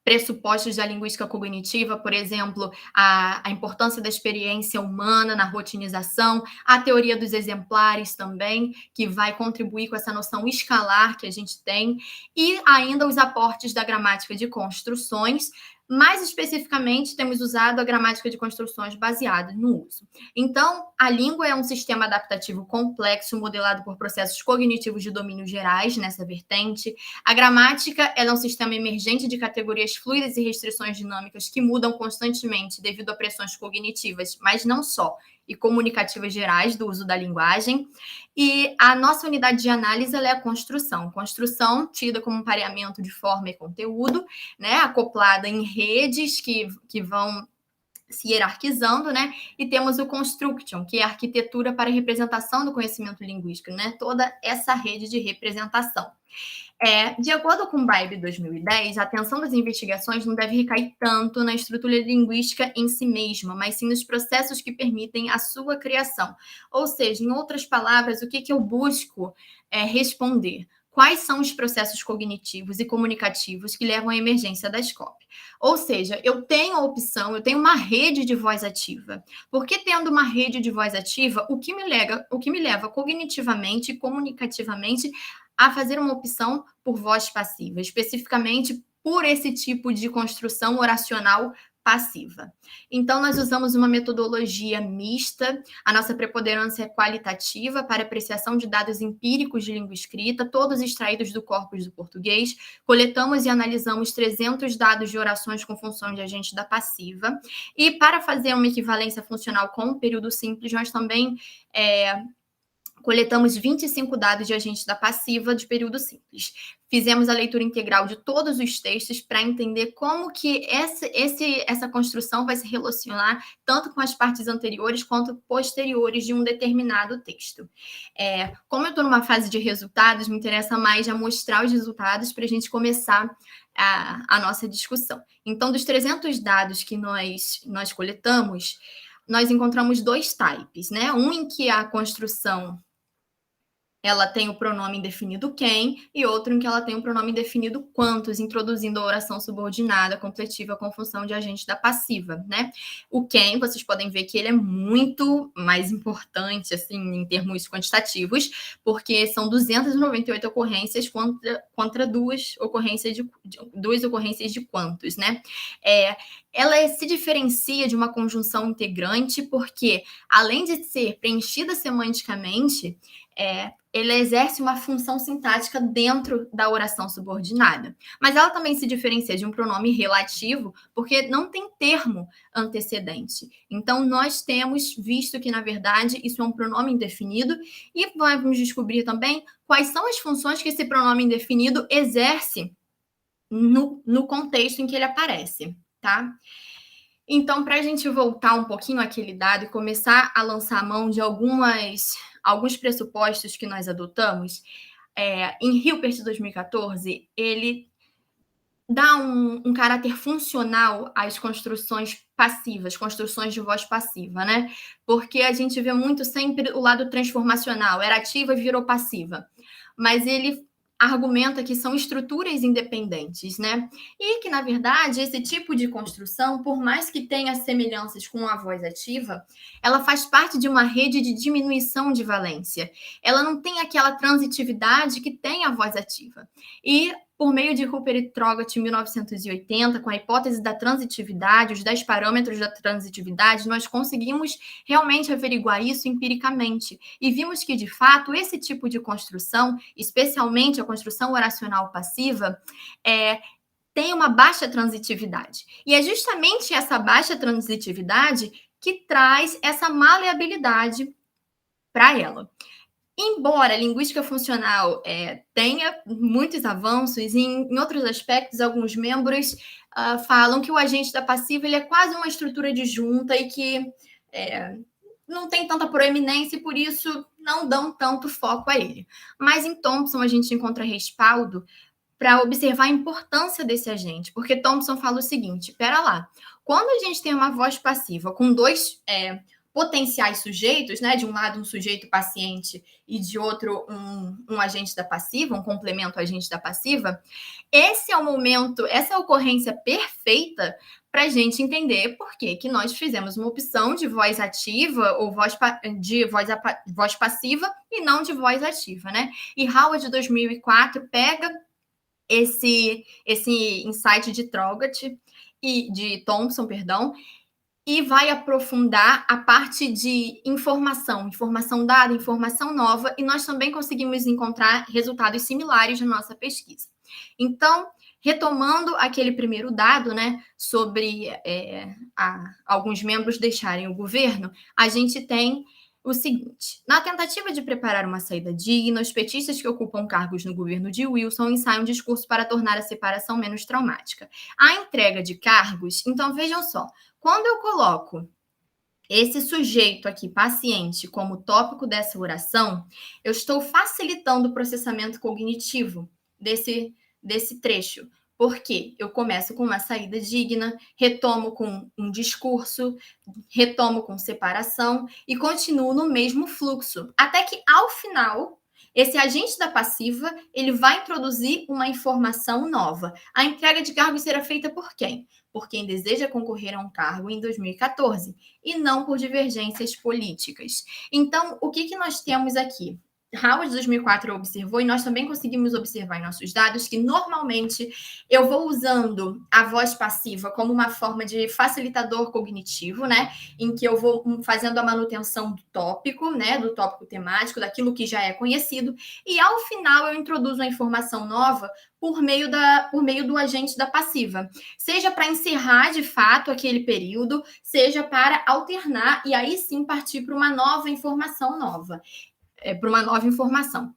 pressupostos da linguística cognitiva, por exemplo, a importância da experiência humana na rotinização, a teoria dos exemplares também, que vai contribuir com essa noção escalar que a gente tem, e ainda os aportes da gramática de construções. Mais especificamente, temos usado a gramática de construções baseada no uso. Então, a língua é um sistema adaptativo complexo, modelado por processos cognitivos de domínios gerais, nessa vertente. A gramática é um sistema emergente de categorias fluidas e restrições dinâmicas que mudam constantemente devido a pressões cognitivas, mas não só, e comunicativas gerais do uso da linguagem. E a nossa unidade de análise é a construção. Construção, tida como um pareamento de forma e conteúdo, né, acoplada em redes que vão se hierarquizando, né? E temos o construction, que é a arquitetura para a representação do conhecimento linguístico, né? Toda essa rede de representação. De acordo com o BIBE 2010, a atenção das investigações não deve recair tanto na estrutura linguística em si mesma, mas sim nos processos que permitem a sua criação. Ou seja, em outras palavras, o que eu busco responder? Quais são os processos cognitivos e comunicativos que levam à emergência da SCOP? Ou seja, eu tenho a opção, eu tenho uma rede de voz ativa. Porque tendo uma rede de voz ativa, o que me leva cognitivamente e comunicativamente a fazer uma opção por voz passiva, especificamente por esse tipo de construção oracional passiva. Então, nós usamos uma metodologia mista, a nossa preponderância é qualitativa para apreciação de dados empíricos de língua escrita, todos extraídos do corpus do português, coletamos e analisamos 300 dados de orações com função de agente da passiva, e para fazer uma equivalência funcional com o período simples, nós também coletamos 25 dados de agente da passiva de período simples. Fizemos a leitura integral de todos os textos para entender como que essa construção vai se relacionar tanto com as partes anteriores quanto posteriores de um determinado texto. Como eu estou numa fase de resultados, me interessa mais já mostrar os resultados para a gente começar a nossa discussão. Então, dos 300 dados que nós coletamos, nós encontramos 2 types, né? Um em que a construção ela tem o pronome indefinido quem, e outro em que ela tem o pronome indefinido quantos, introduzindo a oração subordinada completiva com função de agente da passiva, né? O quem, vocês podem ver que ele é muito mais importante, assim, em termos quantitativos, porque são 298 ocorrências contra duas ocorrências de quantos, né? Ela se diferencia de uma conjunção integrante porque, além de ser preenchida semanticamente, ela exerce uma função sintática dentro da oração subordinada. Mas ela também se diferencia de um pronome relativo porque não tem termo antecedente. Então, nós temos visto que, na verdade, isso é um pronome indefinido e vamos descobrir também quais são as funções que esse pronome indefinido exerce no contexto em que ele aparece, tá? Então, para a gente voltar um pouquinho àquele dado e começar a lançar a mão de alguns pressupostos que nós adotamos, em Hilbert, 2014, ele dá um caráter funcional às construções passivas, construções de voz passiva, né? Porque a gente vê muito sempre o lado transformacional, era ativa e virou passiva. Mas ele argumenta que são estruturas independentes, né? E que, na verdade, esse tipo de construção, por mais que tenha semelhanças com a voz ativa, ela faz parte de uma rede de diminuição de valência. Ela não tem aquela transitividade que tem a voz ativa. E, por meio de Hooper e Trogat, em 1980, com a hipótese da transitividade, os 10 parâmetros da transitividade, nós conseguimos realmente averiguar isso empiricamente. E vimos que, de fato, esse tipo de construção, especialmente a construção oracional passiva, tem uma baixa transitividade. E é justamente essa baixa transitividade que traz essa maleabilidade para ela. embora a linguística funcional tenha muitos avanços, em outros aspectos, alguns membros falam que o agente da passiva ele é quase uma estrutura disjunta e que não tem tanta proeminência e, por isso, não dão tanto foco a ele. Mas em Thompson a gente encontra respaldo para observar a importância desse agente, porque Thompson fala o seguinte, pera lá, quando a gente tem uma voz passiva com dois potenciais sujeitos, né, de um lado um sujeito paciente e de outro um agente da passiva, um complemento agente da passiva, esse é o momento, essa é a ocorrência perfeita para a gente entender por que nós fizemos uma opção de voz ativa ou voz passiva e não de voz ativa, né? E Howard, de 2004, pega esse insight de Trogart e de Thompson, e vai aprofundar a parte de informação dada, informação nova, e nós também conseguimos encontrar resultados similares na nossa pesquisa. Então, retomando aquele primeiro dado, né, sobre alguns membros deixarem o governo, a gente tem o seguinte: na tentativa de preparar uma saída digna, os petistas que ocupam cargos no governo de Wilson ensaiam um discurso para tornar a separação menos traumática. A entrega de cargos, então vejam só, quando eu coloco esse sujeito aqui, paciente, como tópico dessa oração, eu estou facilitando o processamento cognitivo desse trecho. Porque eu começo com uma saída digna, retomo com um discurso, retomo com separação e continuo no mesmo fluxo. Até que, ao final, esse agente da passiva ele vai introduzir uma informação nova. A entrega de cargo será feita por quem? Por quem deseja concorrer a um cargo em 2014 e não por divergências políticas. Então, o que nós temos aqui? Howard, de 2004, observou, e nós também conseguimos observar em nossos dados, que normalmente eu vou usando a voz passiva como uma forma de facilitador cognitivo, né? Em que eu vou fazendo a manutenção do tópico, né? Do tópico temático, daquilo que já é conhecido, e ao final eu introduzo a informação nova por meio do agente da passiva. Seja para encerrar, de fato, aquele período, seja para alternar e aí sim partir para uma nova informação nova. Para uma nova informação.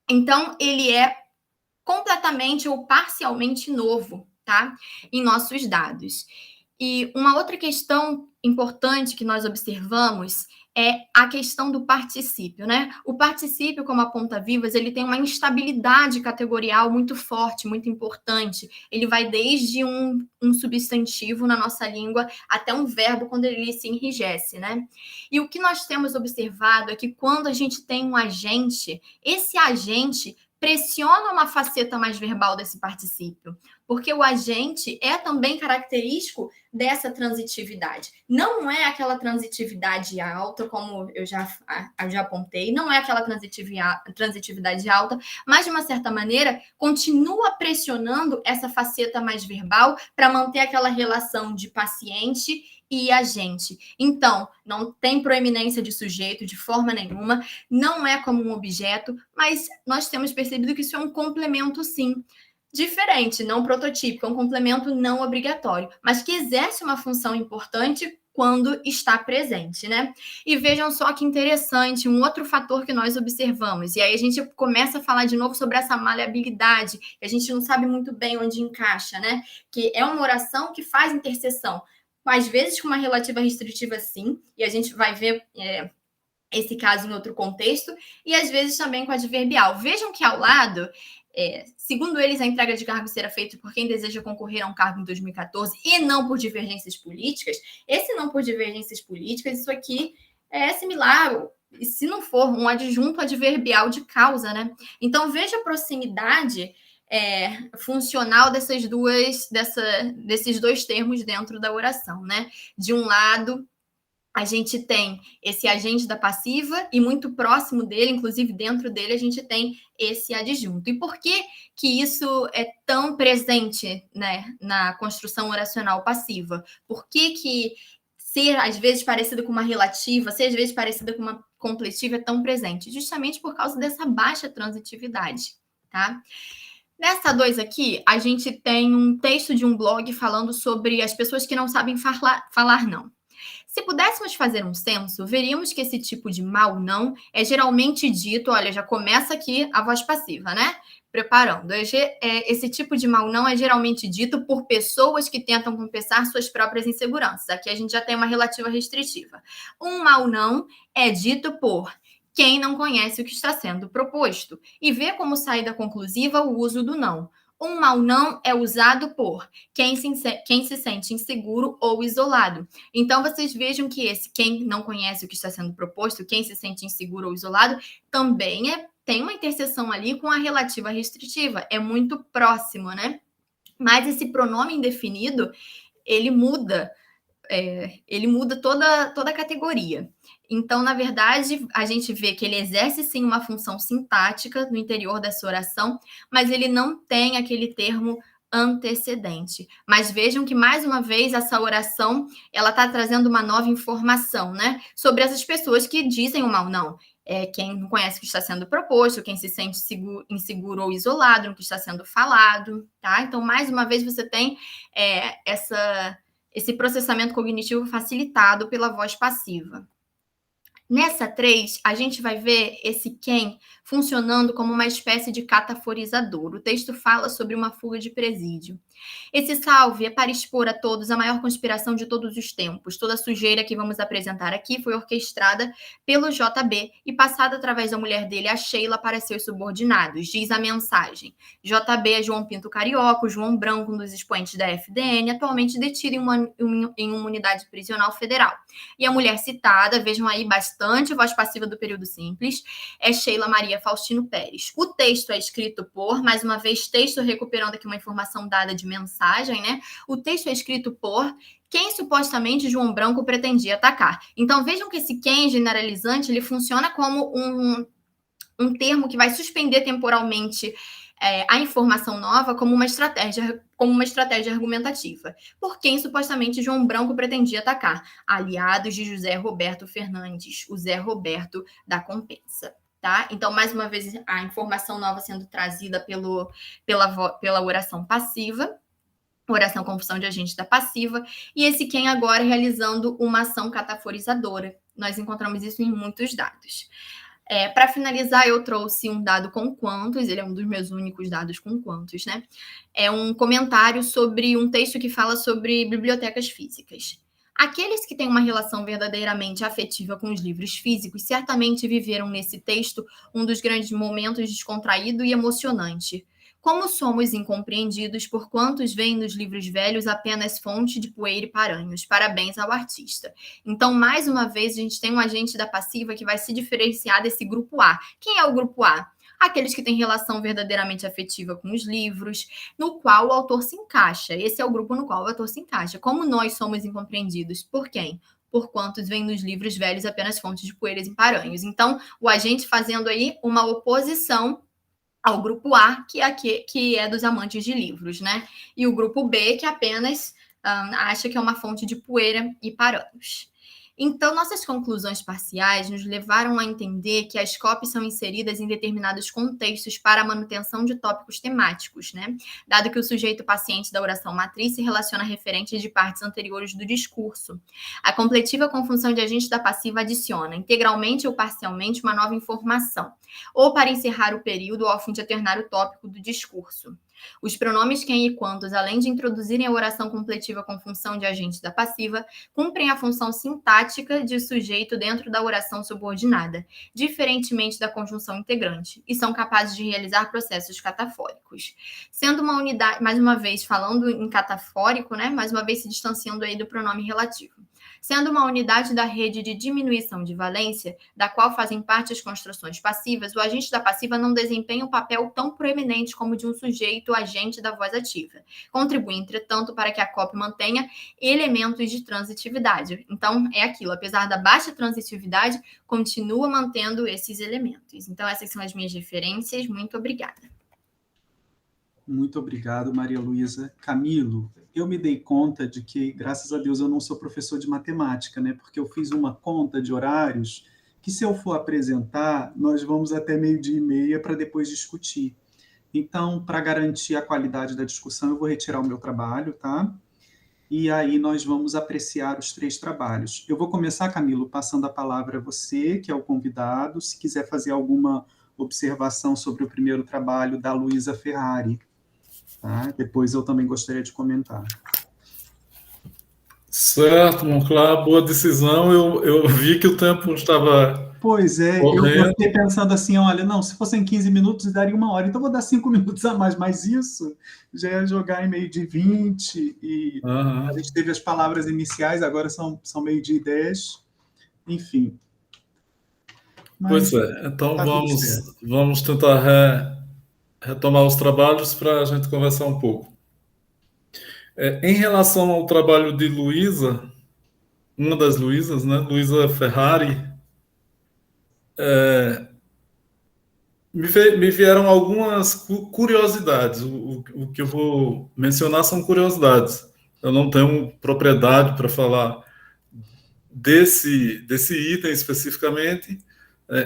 Então, ele é completamente ou parcialmente novo, tá? Em nossos dados. E uma outra questão importante que nós observamos é a questão do particípio, né? O particípio, como aponta Vivas, ele tem uma instabilidade categorial muito forte, muito importante. Ele vai desde um substantivo na nossa língua até um verbo quando ele se enrijece, né? E o que nós temos observado é que quando a gente tem um agente, esse agente pressiona uma faceta mais verbal desse particípio, porque o agente é também característico dessa transitividade. Não é aquela transitividade alta, como eu já apontei, não é aquela transitividade alta, mas, de uma certa maneira, continua pressionando essa faceta mais verbal para manter aquela relação de paciente e agente. Então, não tem proeminência de sujeito de forma nenhuma, não é como um objeto, mas nós temos percebido que isso é um complemento, sim. Diferente, não prototípico, é um complemento não obrigatório, mas que exerce uma função importante quando está presente, né? E vejam só que interessante, um outro fator que nós observamos, e aí a gente começa a falar de novo sobre essa maleabilidade, que a gente não sabe muito bem onde encaixa, né? Que é uma oração que faz interseção, às vezes com uma relativa restritiva, sim, e a gente vai ver esse caso em outro contexto, e às vezes também com adverbial. Vejam que ao lado, segundo eles, a entrega de cargo será feita por quem deseja concorrer a um cargo em 2014 e não por divergências políticas. Esse não por divergências políticas, isso aqui é similar, e se não for, um adjunto adverbial de causa, né? Então, veja a proximidade funcional desses dois termos dentro da oração, né? De um lado, a gente tem esse agente da passiva e muito próximo dele, inclusive dentro dele, a gente tem esse adjunto. E por que isso é tão presente, né, na construção oracional passiva? Por que ser, às vezes, parecido com uma relativa, ser, às vezes, parecida com uma completiva é tão presente? Justamente por causa dessa baixa transitividade, tá? Nessa 2 aqui, a gente tem um texto de um blog falando sobre as pessoas que não sabem falar não. Se pudéssemos fazer um censo, veríamos que esse tipo de mal não é geralmente dito, olha, já começa aqui a voz passiva, né? Preparando. Esse tipo de mal não é geralmente dito por pessoas que tentam compensar suas próprias inseguranças. Aqui a gente já tem uma relativa restritiva. Um mal não é dito por quem não conhece o que está sendo proposto e vê como saída conclusiva o uso do não. Um mal não é usado por quem se sente inseguro ou isolado. Então, vocês vejam que quem não conhece o que está sendo proposto, quem se sente inseguro ou isolado, também tem uma interseção ali com a relativa restritiva. É muito próximo, né? Mas esse pronome indefinido, ele muda toda a categoria. Então, na verdade, a gente vê que ele exerce sim uma função sintática no interior dessa oração, mas ele não tem aquele termo antecedente. Mas vejam que, mais uma vez, essa oração ela está trazendo uma nova informação, né? Sobre essas pessoas que dizem o mal não. Quem não conhece o que está sendo proposto, quem se sente inseguro ou isolado no que está sendo falado, tá? Então, mais uma vez, você tem esse processamento cognitivo facilitado pela voz passiva. Nessa 3, a gente vai ver esse quem funcionando como uma espécie de cataforizador. O texto fala sobre uma fuga de presídio. Esse salve é para expor a todos a maior conspiração de todos os tempos. Toda a sujeira que vamos apresentar aqui foi orquestrada pelo JB e passada através da mulher dele, a Sheila, para seus subordinados. Diz a mensagem. JB é João Pinto Carioca, João Branco, um dos expoentes da FDN, atualmente detido em uma unidade prisional federal. E a mulher citada, vejam aí bastante voz passiva do período simples, é Sheila Maria Faustino Pérez. O texto é escrito por, mais uma vez, texto recuperando aqui uma informação dada de mensagem, né? O texto é escrito por quem supostamente João Branco pretendia atacar. Então, vejam que esse quem generalizante, ele funciona como um termo que vai suspender temporalmente a informação nova como uma estratégia argumentativa. Por quem supostamente João Branco pretendia atacar? Aliados de José Roberto Fernandes, o Zé Roberto da Compensa. Tá? Então, mais uma vez, a informação nova sendo trazida pela oração passiva, oração com função de agente da passiva, e esse quem agora realizando uma ação cataforizadora. Nós encontramos isso em muitos dados. Para finalizar, eu trouxe um dado com quantos, ele é um dos meus únicos dados com quantos, né? É um comentário sobre um texto que fala sobre bibliotecas físicas. Aqueles que têm uma relação verdadeiramente afetiva com os livros físicos certamente viveram nesse texto um dos grandes momentos descontraído e emocionante. Como somos incompreendidos por quantos veem nos livros velhos apenas fonte de poeira e paranhos. Parabéns ao artista. Então, mais uma vez, a gente tem um agente da passiva que vai se diferenciar desse grupo A. Quem é o grupo A? Aqueles que têm relação verdadeiramente afetiva com os livros, no qual o autor se encaixa. Esse é o grupo no qual o autor se encaixa. Como nós somos incompreendidos? Por quem? Por quantos veem nos livros velhos apenas fontes de poeiras e paranhos. Então, o agente fazendo aí uma oposição ao grupo A, que é dos amantes de livros, né? E o grupo B, que apenas acha que é uma fonte de poeira e paranhos. Então, nossas conclusões parciais nos levaram a entender que as copies são inseridas em determinados contextos para a manutenção de tópicos temáticos, né? Dado que o sujeito paciente da oração matriz se relaciona a referentes de partes anteriores do discurso. A completiva com função de agente da passiva adiciona, integralmente ou parcialmente, uma nova informação, ou para encerrar o período ou ao fim de alternar o tópico do discurso. Os pronomes quem e quantos, além de introduzirem a oração completiva com função de agente da passiva, cumprem a função sintática de sujeito dentro da oração subordinada, diferentemente da conjunção integrante, e são capazes de realizar processos catafóricos. Sendo uma unidade, mais uma vez falando em catafórico, né, mais uma vez se distanciando aí do pronome relativo. Sendo uma unidade da rede de diminuição de valência, da qual fazem parte as construções passivas, o agente da passiva não desempenha um papel tão proeminente como de um sujeito agente da voz ativa. Contribui, entretanto, para que a cópia mantenha elementos de transitividade. Então, é aquilo, apesar da baixa transitividade, continua mantendo esses elementos. Então, essas são as minhas referências. Muito obrigada. Muito obrigado, Maria Luísa. Camilo, eu me dei conta de que, graças a Deus, eu não sou professor de matemática, né? Porque eu fiz uma conta de horários que, se eu for apresentar, nós vamos até 12:30 para depois discutir. Então, para garantir a qualidade da discussão, eu vou retirar o meu trabalho, tá? e aí nós vamos apreciar os 3 trabalhos. Eu vou começar, Camilo, passando a palavra a você, que é o convidado, se quiser fazer alguma observação sobre o primeiro trabalho da Luísa Ferrari. Tá? Depois eu também gostaria de comentar. Certo, Monclar, boa decisão. Eu vi que o tempo estava Pois é, correndo. eu fiquei pensando assim, olha, não, se fossem 15 minutos, daria 1 hora, então vou dar 5 minutos a mais, mas isso já é jogar em meio de 20, e a gente teve as palavras iniciais, agora são meio de 10, enfim. Mas Pois é, então tá tudo certo. vamos tentar retomar os trabalhos para a gente conversar um pouco. Em relação ao trabalho de Luísa, uma das Luísas, né, Luísa Ferrari, me vieram algumas curiosidades. O que eu vou mencionar são curiosidades. Eu não tenho propriedade para falar desse item especificamente,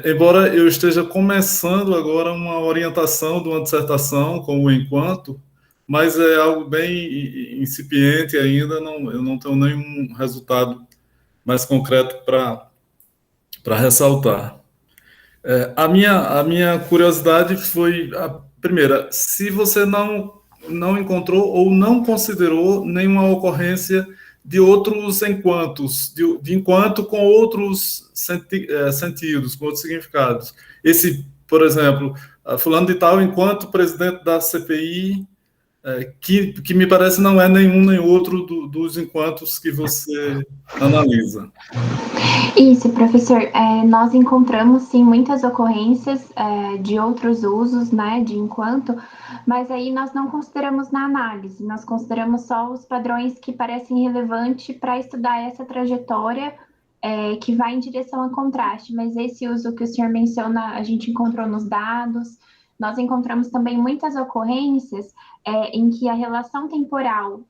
embora eu esteja começando agora uma orientação de uma dissertação com o enquanto, mas é algo bem incipiente ainda, eu não tenho nenhum resultado mais concreto para ressaltar. A minha curiosidade foi, a primeira, se você não encontrou ou não considerou nenhuma ocorrência de outros enquantos, de enquanto com outros sentidos, com outros significados. Por exemplo, fulano de tal, enquanto presidente da CPI, que me parece não é nenhum nem outro dos enquantos que você analisa. Isso, professor. Nós encontramos, sim, muitas ocorrências de outros usos, né, de enquanto, mas aí nós não consideramos na análise, nós consideramos só os padrões que parecem relevantes para estudar essa trajetória que vai em direção a contraste, mas esse uso que o senhor menciona, a gente encontrou nos dados. Nós encontramos também muitas ocorrências em que a relação temporal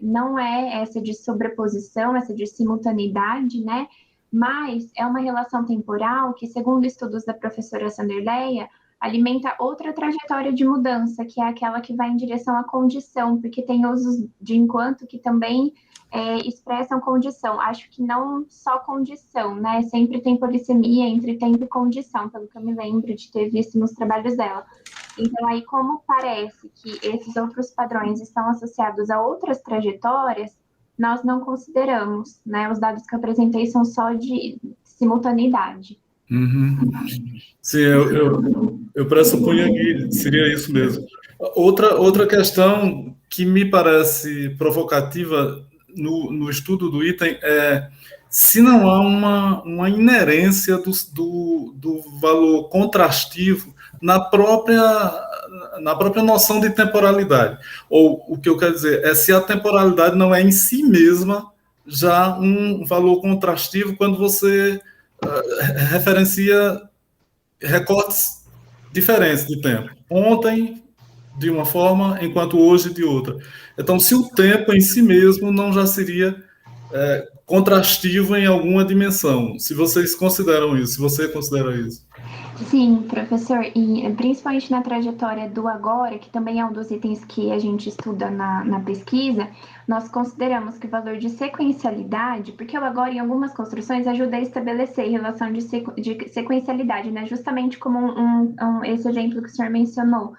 não é essa de sobreposição, essa de simultaneidade, né? Mas é uma relação temporal que, segundo estudos da professora Sanderleia, alimenta outra trajetória de mudança, que é aquela que vai em direção à condição, porque tem usos de enquanto que também expressam condição. Acho que não só condição, né? Sempre tem polissemia entre tempo e condição, pelo que eu me lembro de ter visto nos trabalhos dela. Então, aí, como parece que esses outros padrões estão associados a outras trajetórias, nós não consideramos, né? Os dados que eu apresentei são só de simultaneidade. Uhum. Sim, eu pressupunha que seria isso mesmo. Outra questão que me parece provocativa no estudo do item é se não há uma inerência do valor contrastivo na própria noção de temporalidade. Ou o que eu quero dizer é se a temporalidade não é em si mesma já um valor contrastivo quando você referencia recortes diferentes de tempo. Ontem, de uma forma, enquanto hoje, de outra. Então, se o tempo em si mesmo não já seria contrastivo em alguma dimensão, se vocês consideram isso, se você considera isso. Sim, professor, e principalmente na trajetória do agora, que também é um dos itens que a gente estuda na pesquisa, nós consideramos que o valor de sequencialidade, porque o agora em algumas construções ajuda a estabelecer relação de sequencialidade, né? Justamente como esse exemplo que o senhor mencionou.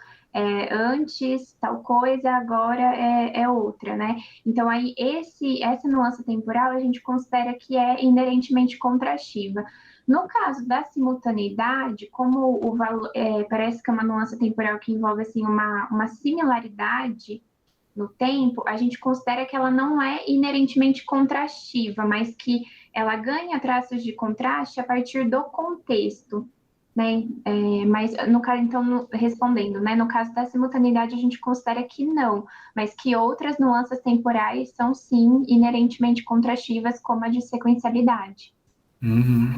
Antes tal coisa, agora é outra, né? Então, aí, essa nuance temporal a gente considera que é inerentemente contrastiva. No caso da simultaneidade, como o valor parece que é uma nuance temporal que envolve assim, uma similaridade no tempo, a gente considera que ela não é inerentemente contrastiva, mas que ela ganha traços de contraste a partir do contexto. Né? Mas no caso, então, respondendo, né? No caso da simultaneidade, a gente considera que não, mas que outras nuances temporais são sim inerentemente contrastivas, como a de sequencialidade. Uhum.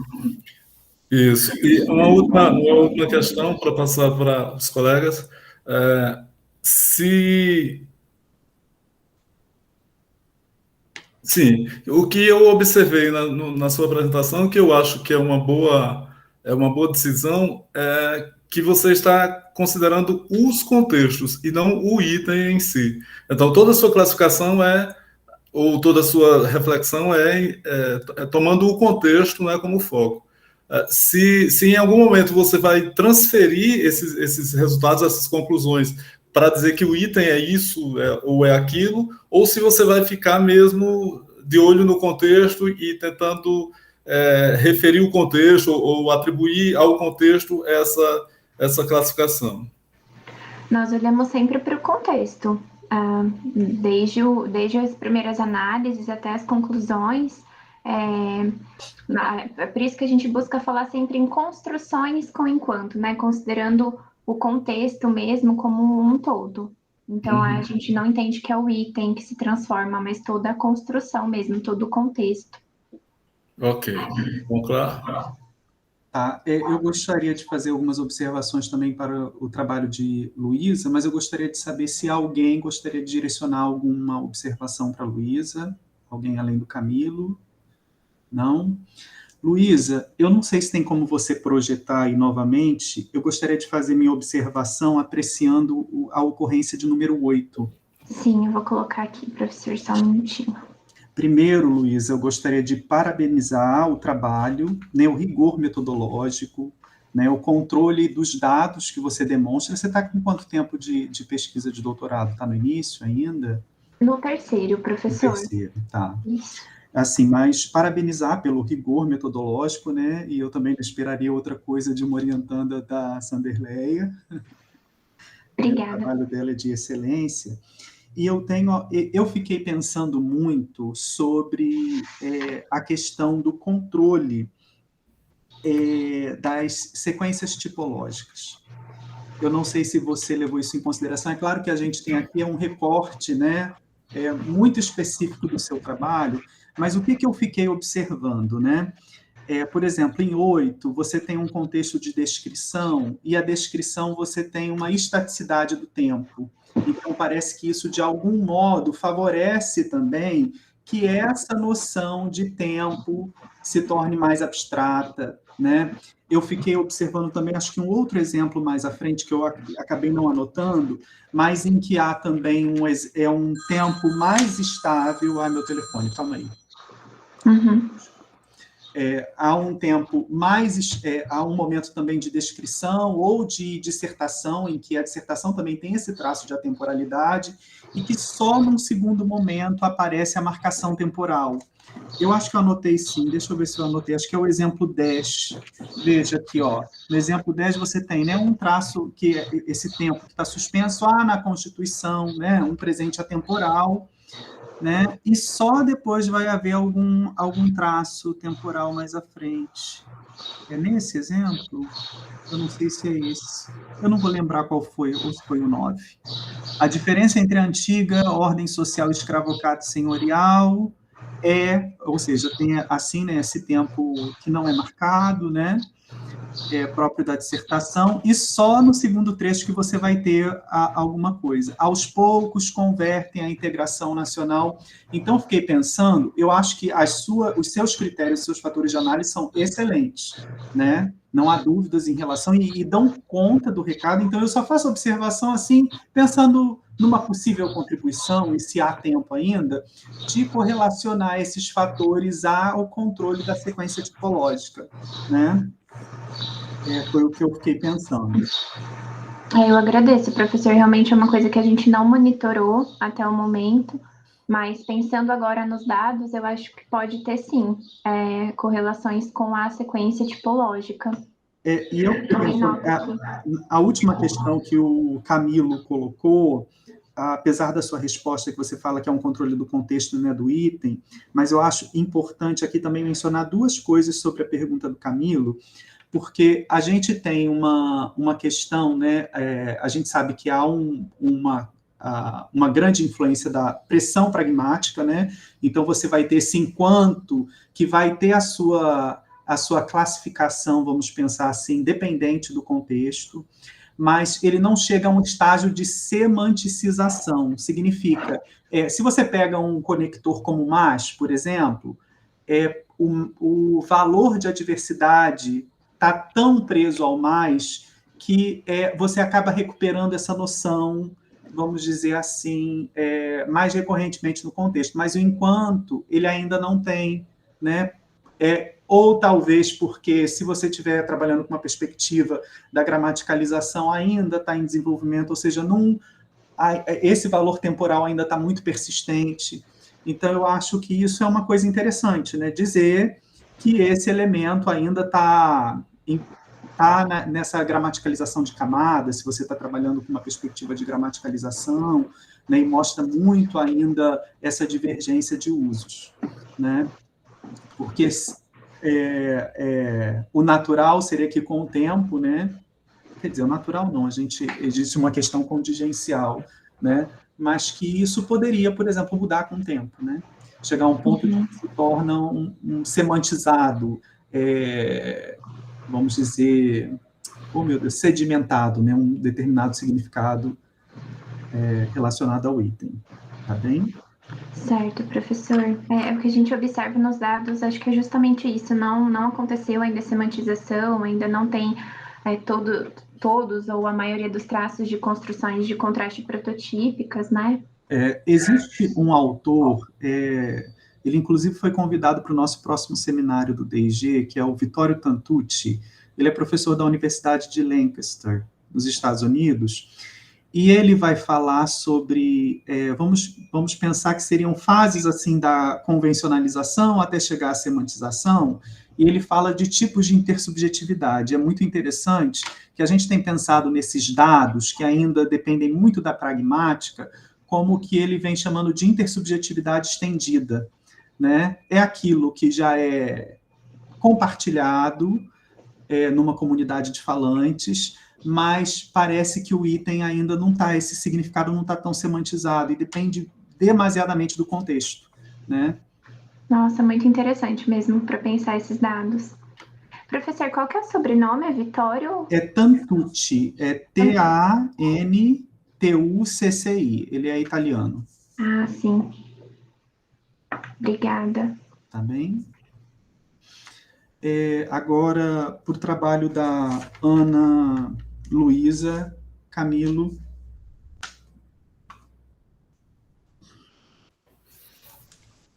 Isso. E uma última questão para passar para os colegas. Sim, o que eu observei na sua apresentação, que eu acho que é uma boa decisão, é que você está considerando os contextos e não o item em si. Então, toda a sua classificação é ou toda a sua reflexão tomando o contexto, né, como foco. Se em algum momento você vai transferir esses resultados, essas conclusões, para dizer que o item é isso ou é aquilo, ou se você vai ficar mesmo de olho no contexto e tentando referir o contexto ou atribuir ao contexto essa classificação. Nós olhamos sempre para o contexto, desde as primeiras análises até as conclusões. É por isso que a gente busca falar sempre em construções com enquanto, né? Considerando o contexto mesmo como um todo. Então, a gente não entende que é o item que se transforma, mas toda a construção mesmo, todo o contexto. Ok, bom, claro. Tá. Eu gostaria de fazer algumas observações também para o trabalho de Luísa, mas eu gostaria de saber se alguém gostaria de direcionar alguma observação para a Luísa, alguém além do Camilo. Não? Luísa, eu não sei se tem como você projetar aí novamente, eu gostaria de fazer minha observação apreciando a ocorrência de número 8. Sim, eu vou colocar aqui, professor, só um minutinho. Primeiro, Luísa, eu gostaria de parabenizar o trabalho, né, o rigor metodológico, né, o controle dos dados que você demonstra. Você está com quanto tempo de pesquisa de doutorado? Está no início ainda? No terceiro, professor. No terceiro, tá. Isso. Assim, mas parabenizar pelo rigor metodológico, né? E eu também não esperaria outra coisa de uma orientanda da Sanderleia. Obrigada. O trabalho dela é de excelência. E eu fiquei pensando muito sobre a questão do controle das sequências tipológicas. Eu não sei se você levou isso em consideração. É claro que a gente tem aqui um recorte, né, muito específico do seu trabalho, mas o que eu fiquei observando, né? Por exemplo, em 8, você tem um contexto de descrição, e a descrição você tem uma estaticidade do tempo. Então, parece que isso, de algum modo, favorece também que essa noção de tempo se torne mais abstrata, né? Eu fiquei observando também, acho que um outro exemplo mais à frente, que eu acabei não anotando, mas em que há também um tempo mais estável. Meu telefone, calma aí. Uhum. Há um tempo mais, há um momento também de descrição ou de dissertação, em que a dissertação também tem esse traço de atemporalidade, e que só num segundo momento aparece a marcação temporal. Eu acho que eu anotei sim, deixa eu ver se eu anotei, acho que é o exemplo 10. Veja aqui, ó, no exemplo 10 você tem, né, um traço, que é esse tempo que está suspenso na Constituição, né, um presente atemporal, né? E só depois vai haver algum traço temporal mais à frente. É nesse exemplo? Eu não sei se é esse. Eu não vou lembrar qual foi, ou se foi o 9. A diferença entre a antiga ordem social escravocrata e senhorial ou seja, tem assim, né, esse tempo que não é marcado, né? Próprio da dissertação, e só no segundo trecho que você vai ter alguma coisa. Aos poucos convertem a integração nacional. Então, fiquei pensando, eu acho que os seus critérios, os seus fatores de análise são excelentes, né? Não há dúvidas em relação, e dão conta do recado. Então, eu só faço observação assim, pensando numa possível contribuição, e se há tempo ainda, de correlacionar esses fatores ao controle da sequência tipológica, né? Foi o que eu fiquei pensando. Eu agradeço, professor. Realmente é uma coisa que a gente não monitorou até o momento, mas pensando agora nos dados, eu acho que pode ter, sim, correlações com a sequência tipológica. E eu a última questão que o Camilo colocou, apesar da sua resposta, que você fala que é um controle do contexto, né, do item, mas eu acho importante aqui também mencionar duas coisas sobre a pergunta do Camilo, porque a gente tem uma questão, né, a gente sabe que há uma grande influência da pressão pragmática, né? Então você vai ter esse enquanto que vai ter a sua classificação, vamos pensar assim, dependente do contexto, mas ele não chega a um estágio de semanticização. Significa, se você pega um conector como o MAS, por exemplo, o valor de adversidade está tão preso ao mais que você acaba recuperando essa noção vamos dizer assim, mais recorrentemente no contexto, mas o enquanto ele ainda não tem, né? Ou talvez porque, se você estiver trabalhando com uma perspectiva da gramaticalização, ainda está em desenvolvimento, ou seja, esse valor temporal ainda está muito persistente. Então, eu acho que isso é uma coisa interessante, né? Dizer que esse elemento ainda está nessa gramaticalização de camadas, se você está trabalhando com uma perspectiva de gramaticalização, né, e mostra muito ainda essa divergência de usos, né? Porque o natural seria que, com o tempo, né? Quer dizer, o natural não, existe uma questão contingencial, né? Mas que isso poderia, por exemplo, mudar com o tempo, né? Chegar a um ponto que se torna um semantizado, vamos dizer, oh meu Deus, sedimentado, né? Um determinado significado relacionado ao item, tá bem? Certo, professor. O que a gente observa nos dados, acho que é justamente isso, não aconteceu ainda a semantização, ainda não tem todos ou a maioria dos traços de construções de contraste prototípicas, né? Existe um autor, ele inclusive foi convidado para o nosso próximo seminário do DIG, que é o Vittorio Tantucci. Ele é professor da Universidade de Lancaster, nos Estados Unidos, e ele vai falar sobre, vamos pensar que seriam fases assim da convencionalização até chegar à semantização, e ele fala de tipos de intersubjetividade. É muito interessante que a gente tem pensado nesses dados, que ainda dependem muito da pragmática, como que ele vem chamando de intersubjetividade estendida, né? É aquilo que já é compartilhado numa comunidade de falantes, mas parece que o item ainda não está, esse significado não está tão semantizado, e depende demasiadamente do contexto, né? Nossa, muito interessante mesmo para pensar esses dados. Professor, qual que é o sobrenome? É Vittorio? É Tantucci, Tantucci. Ele é italiano. Ah, sim. Obrigada. Tá bem? Agora, por trabalho da Ana Luísa Camilo.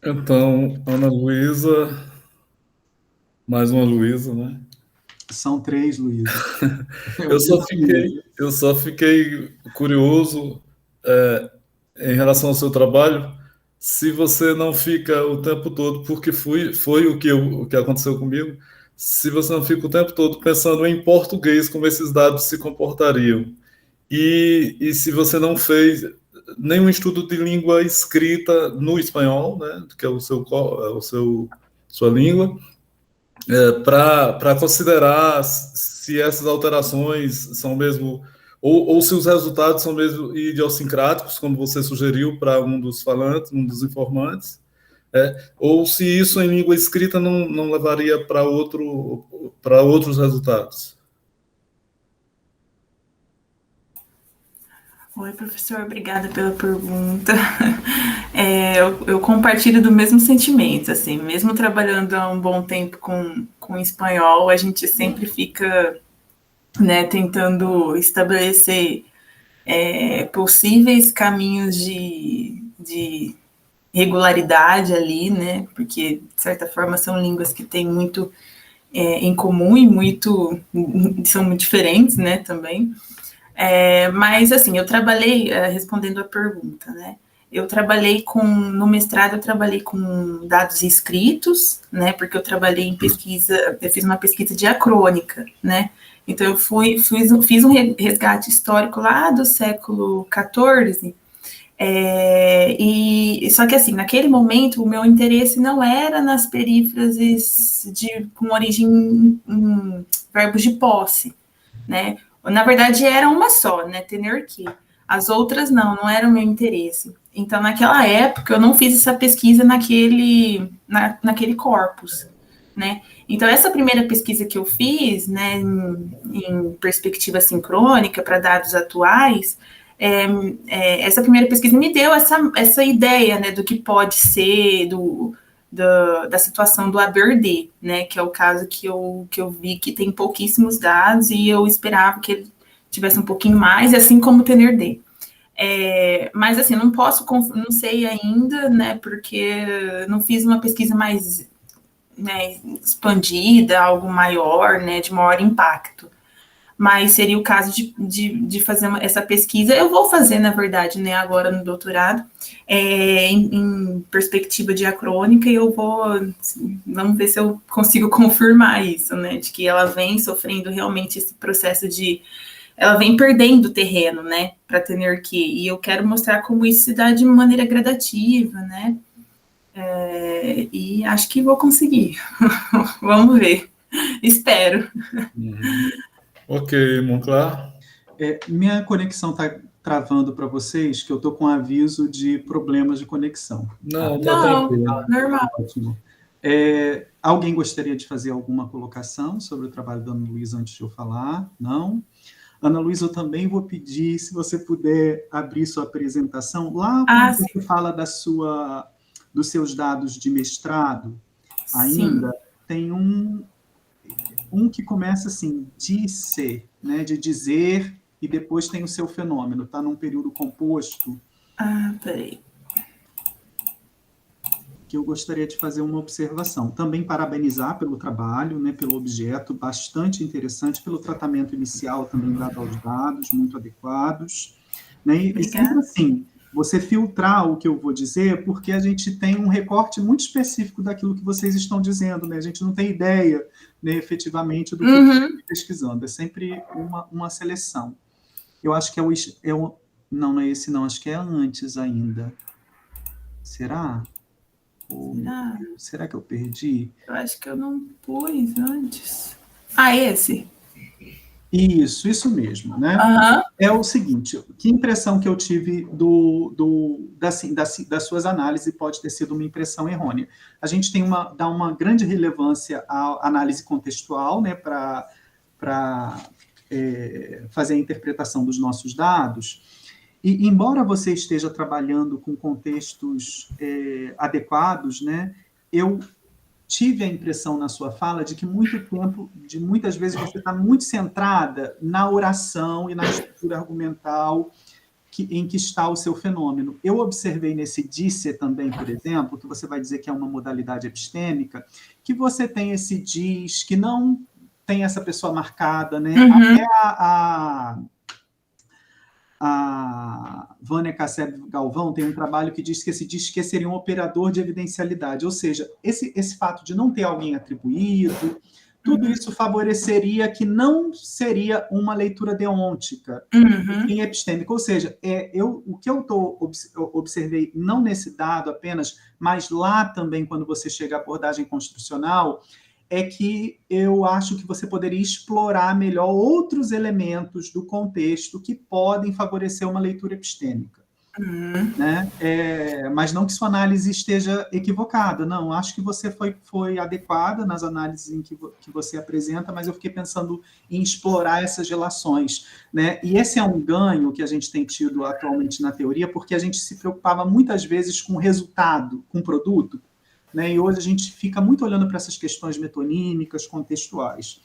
Então, Ana Luísa, mais uma Luísa, né? São 3, Luísa. Eu só fiquei curioso em relação ao seu trabalho, se você não fica o tempo todo, porque foi o que aconteceu comigo, se você não fica o tempo todo pensando em português, como esses dados se comportariam. E se você não fez nenhum estudo de língua escrita no espanhol, né, que é sua língua, para considerar se essas alterações são mesmo, ou se os resultados são mesmo idiosincráticos, como você sugeriu para um dos falantes, um dos informantes, ou se isso em língua escrita não levaria para outros resultados. Oi, professor, obrigada pela pergunta. Eu compartilho do mesmo sentimento, assim, mesmo trabalhando há um bom tempo com espanhol, a gente sempre fica, né, tentando estabelecer possíveis caminhos de regularidade ali, né, porque, de certa forma, são línguas que têm muito em comum e são muito diferentes, né, também. Mas, assim, eu trabalhei, respondendo a pergunta, né, no mestrado eu trabalhei com dados escritos, né, porque eu trabalhei em pesquisa, eu fiz uma pesquisa diacrônica, né, então eu fiz um resgate histórico lá do século XIV, só que, assim, naquele momento o meu interesse não era nas perífrases com origem em verbos de posse, né, na verdade, era uma só, né, tener que. As outras não era o meu interesse. Então, naquela época, eu não fiz essa pesquisa naquele corpus, né. Então, essa primeira pesquisa que eu fiz, né, em perspectiva sincrônica para dados atuais, essa primeira pesquisa me deu essa ideia, né, do que pode ser, da situação do ABRD, né, que é o caso que eu vi que tem pouquíssimos dados e eu esperava que ele tivesse um pouquinho mais, assim como o TNRD. Mas, assim, não sei ainda, né, porque não fiz uma pesquisa mais, né, expandida, algo maior, né, de maior impacto. Mas seria o caso de fazer essa pesquisa. Eu vou fazer, na verdade, né, agora no doutorado, em perspectiva diacrônica, e vamos ver se eu consigo confirmar isso, né, de que ela vem sofrendo realmente esse processo ela vem perdendo terreno, né, para Tenerquê, e eu quero mostrar como isso se dá de maneira gradativa, né, e acho que vou conseguir. Vamos ver. Espero. Ok, Monclar. Minha conexão está travando para vocês, que eu estou com aviso de problemas de conexão. Não, Não, tranquilo. normal. Ótimo. Alguém gostaria de fazer alguma colocação sobre o trabalho da Ana Luísa antes de eu falar? Não? Ana Luísa, eu também vou pedir, se você puder abrir sua apresentação, lá quando você fala dos seus dados de mestrado, ainda Sim. tem um que começa assim, disse, né, de dizer, e depois tem o seu fenômeno, está num período composto. Peraí. Que eu gostaria de fazer uma observação. Também parabenizar pelo trabalho, né, pelo objeto, bastante interessante, pelo tratamento inicial também dado aos dados, muito adequados. Né, e sempre assim, você filtrar o que eu vou dizer, porque a gente tem um recorte muito específico daquilo que vocês estão dizendo, né? A gente não tem ideia, né, efetivamente, do que está pesquisando. É sempre uma seleção. Eu acho que não é esse não, acho que é antes ainda. Será? Será que eu perdi? Eu acho que eu não pus antes. Esse? Isso mesmo, né? É o seguinte, que impressão que eu tive das suas análises, pode ter sido uma impressão errônea. A gente dá uma grande relevância à análise contextual, né, para fazer a interpretação dos nossos dados, e embora você esteja trabalhando com contextos adequados, né, eu tive a impressão na sua fala de que muitas vezes você está muito centrada na oração e na estrutura argumental em que está o seu fenômeno. Eu observei nesse disse também, por exemplo, que você vai dizer que é uma modalidade epistêmica, que você tem esse diz, que não tem essa pessoa marcada, né? Até a Vânia Casseb Galvão tem um trabalho que diz que esse diz que seria um operador de evidencialidade, ou seja, esse fato de não ter alguém atribuído, tudo isso favoreceria que não seria uma leitura deôntica, em epistêmica, ou seja, o que eu observei, não nesse dado apenas, mas lá também, quando você chega à abordagem construcional, é que eu acho que você poderia explorar melhor outros elementos do contexto que podem favorecer uma leitura epistêmica. Né? Mas não que sua análise esteja equivocada, não. Acho que você foi adequada nas análises em que você apresenta, mas eu fiquei pensando em explorar essas relações. Né? E esse é um ganho que a gente tem tido atualmente na teoria, porque a gente se preocupava muitas vezes com o resultado, com o produto, né? E hoje a gente fica muito olhando para essas questões metonímicas, contextuais.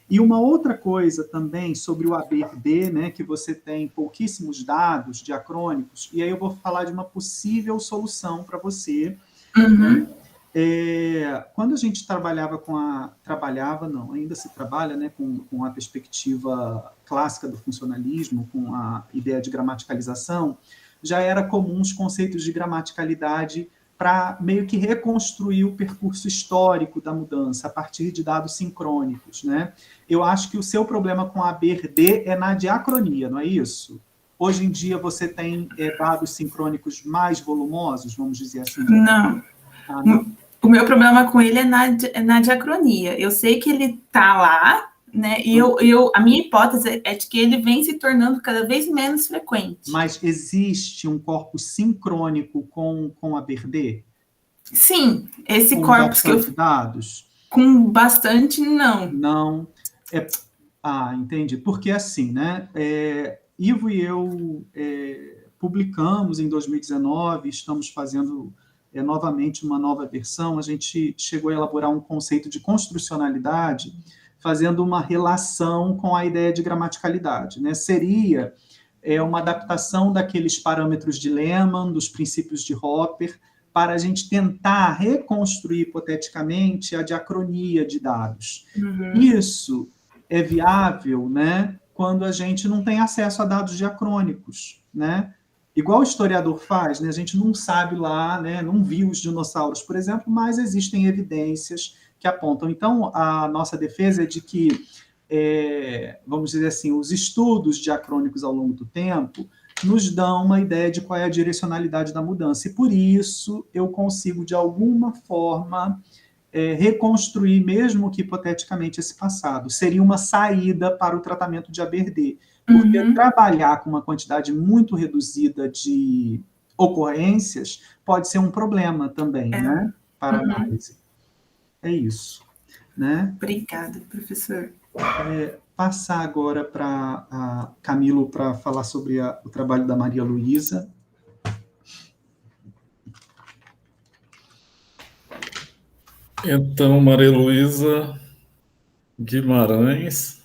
E uma outra coisa também sobre o ABRD, né, que você tem pouquíssimos dados diacrônicos, e aí eu vou falar de uma possível solução para você. Quando a gente ainda se trabalha, né, com a perspectiva clássica do funcionalismo, com a ideia de gramaticalização, já era comum os conceitos de gramaticalidade para meio que reconstruir o percurso histórico da mudança a partir de dados sincrônicos, né? Eu acho que o seu problema com a BRD é na diacronia, não é isso? Hoje em dia você tem dados sincrônicos mais volumosos, vamos dizer assim? Não. O meu problema com ele é na diacronia. Eu sei que ele está lá, né? E a minha hipótese é de que ele vem se tornando cada vez menos frequente. Mas existe um corpus sincrônico com a BRD? Sim, esse corpus que eu... dados? Com bastante, não. Não. Entendi. Porque assim, né? Ivo e eu publicamos em 2019, estamos fazendo novamente uma nova versão, a gente chegou a elaborar um conceito de construcionalidade, fazendo uma relação com a ideia de gramaticalidade, né? Seria é uma adaptação daqueles parâmetros de Lehmann, dos princípios de Hopper, para a gente tentar reconstruir hipoteticamente a diacronia de dados. Isso é viável, né, quando a gente não tem acesso a dados diacrônicos, né? Igual o historiador faz, né? A gente não sabe lá, né, não viu os dinossauros, por exemplo, mas existem evidências que apontam. Então, a nossa defesa é de que, vamos dizer assim, os estudos diacrônicos ao longo do tempo nos dão uma ideia de qual é a direcionalidade da mudança. E, por isso, eu consigo, de alguma forma, reconstruir, mesmo que hipoteticamente, esse passado. Seria uma saída para o tratamento de ABRD. Porque trabalhar com uma quantidade muito reduzida de ocorrências pode ser um problema também, né? Para análise. É isso. Né? Obrigada, professor. Passar agora para Camilo para falar sobre o trabalho da Maria Luísa. Então, Maria Luísa Guimarães,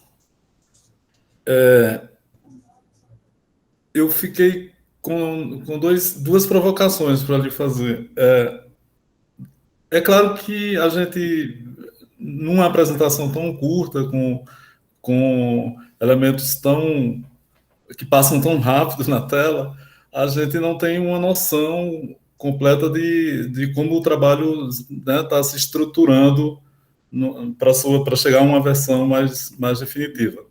eu fiquei com duas provocações para lhe fazer. É claro que a gente, numa apresentação tão curta, com elementos que passam tão rápido na tela, a gente não tem uma noção completa de como o trabalho está, né, se estruturando para chegar a uma versão mais definitiva.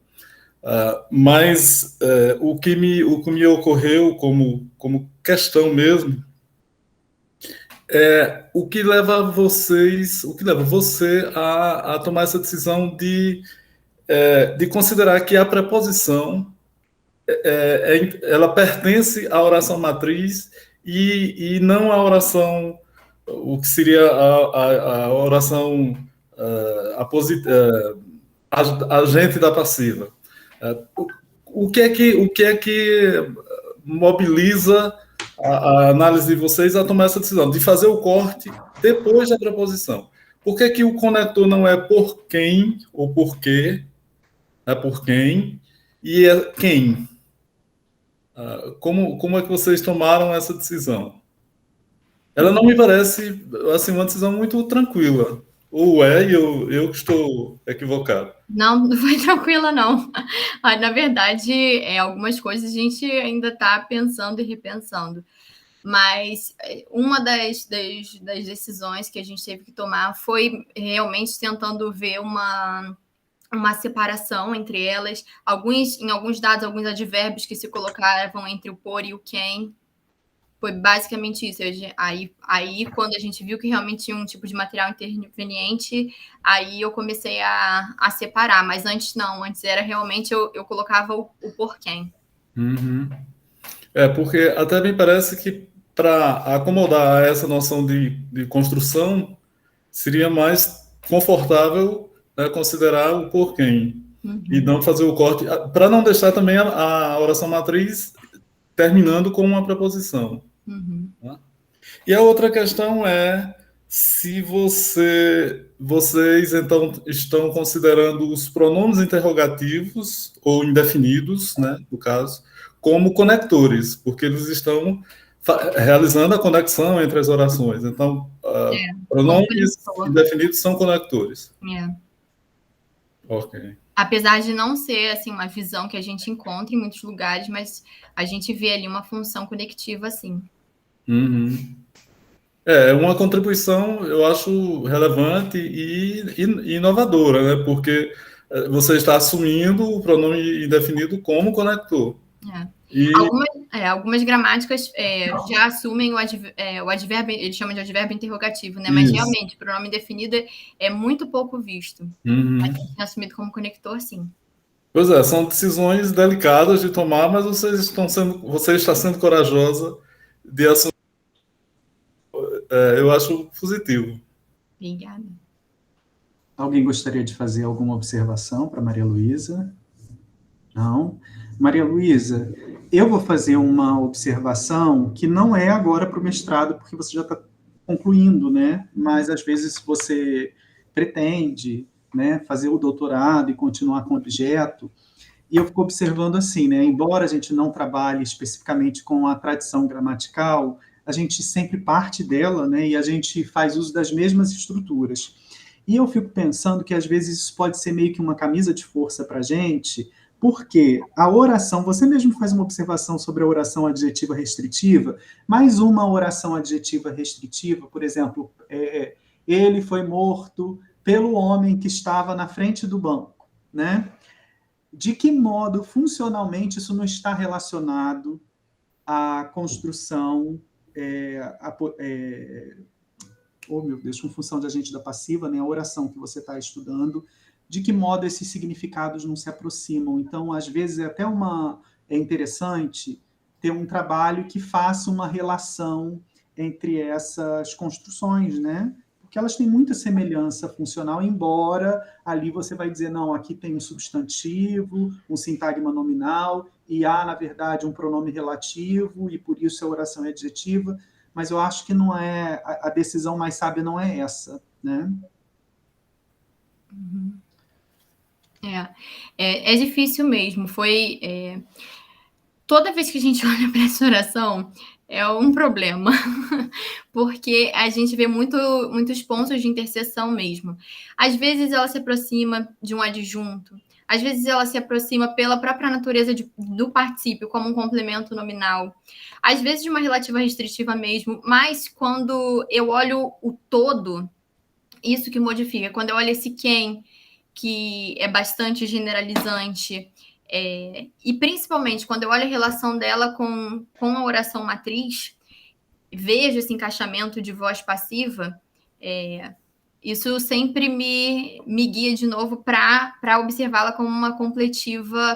Mas o que me ocorreu como questão mesmo é o que leva você a tomar essa decisão de considerar que a preposição ela pertence à oração matriz e não à oração, o que seria a oração agente da passiva. O que é que mobiliza a análise de vocês a tomar essa decisão de fazer o corte depois da preposição? Por que o conector não é por quem ou por quê? É por quem e é quem? Como é que vocês tomaram essa decisão? Ela não me parece assim, uma decisão muito tranquila. Ou e eu que estou equivocado? Não foi tranquila, não. Na verdade, algumas coisas a gente ainda está pensando e repensando. Mas uma das decisões que a gente teve que tomar foi realmente tentando ver uma separação entre elas. Em alguns dados, alguns advérbios que se colocavam entre o por e o quem. Foi basicamente isso. Aí, quando a gente viu que realmente tinha um tipo de material interveniente, aí eu comecei a separar. Mas antes não. Antes era realmente eu colocava o por quem. Porque até me parece que para acomodar essa noção de construção, seria mais confortável, né, considerar o por quem, e não fazer o corte, para não deixar também a oração matriz terminando com uma preposição. Né? E a outra questão é se vocês então estão considerando os pronomes interrogativos ou indefinidos, né, no caso, como conectores, porque eles estão realizando a conexão entre as orações. Então, pronomes indefinidos são conectores. Ok. Apesar de não ser assim, uma visão que a gente encontra em muitos lugares, mas a gente vê ali uma função conectiva, sim. É uma contribuição, eu acho, relevante e inovadora, né? Porque você está assumindo o pronome indefinido como conector. Algumas gramáticas já assumem o advérbio, eles chamam de advérbio interrogativo, né? Mas realmente, o pronome indefinido é muito pouco visto. Mas é assumido como conector, sim. Pois é, são decisões delicadas de tomar, mas você está sendo corajosa de assumir. Eu acho positivo. Obrigada. Alguém gostaria de fazer alguma observação para Maria Luísa? Não? Maria Luísa, eu vou fazer uma observação que não é agora para o mestrado, porque você já está concluindo, né? Mas, às vezes, você pretende, né, fazer o doutorado e continuar com o objeto. E eu fico observando assim, né? Embora a gente não trabalhe especificamente com a tradição gramatical, a gente sempre parte dela, né? E a gente faz uso das mesmas estruturas. E eu fico pensando que às vezes isso pode ser meio que uma camisa de força para a gente, porque a oração, você mesmo faz uma observação sobre a oração adjetiva restritiva, mais uma oração adjetiva restritiva, por exemplo, ele foi morto pelo homem que estava na frente do banco, né? De que modo, funcionalmente, isso não está relacionado à construção, oh meu Deus, com função de agente da passiva, né, a oração que você está estudando, de que modo esses significados não se aproximam. Então, às vezes, é interessante ter um trabalho que faça uma relação entre essas construções, né? Porque elas têm muita semelhança funcional, embora ali você vai dizer, não, aqui tem um substantivo, um sintagma nominal, e há, na verdade, um pronome relativo, e por isso a oração é adjetiva, mas eu acho que não é, a decisão mais sábia não é essa, né? É difícil mesmo. Toda vez que a gente olha para essa oração, é um problema, porque a gente vê muitos pontos de interseção mesmo. Às vezes ela se aproxima de um adjunto, às vezes ela se aproxima pela própria natureza do particípio, como um complemento nominal, às vezes de uma relativa restritiva mesmo, mas quando eu olho o todo, isso que modifica. Quando eu olho esse quem, que é bastante generalizante, e principalmente quando eu olho a relação dela com a oração matriz, vejo esse encaixamento de voz passiva, isso sempre me guia de novo para observá-la como uma completiva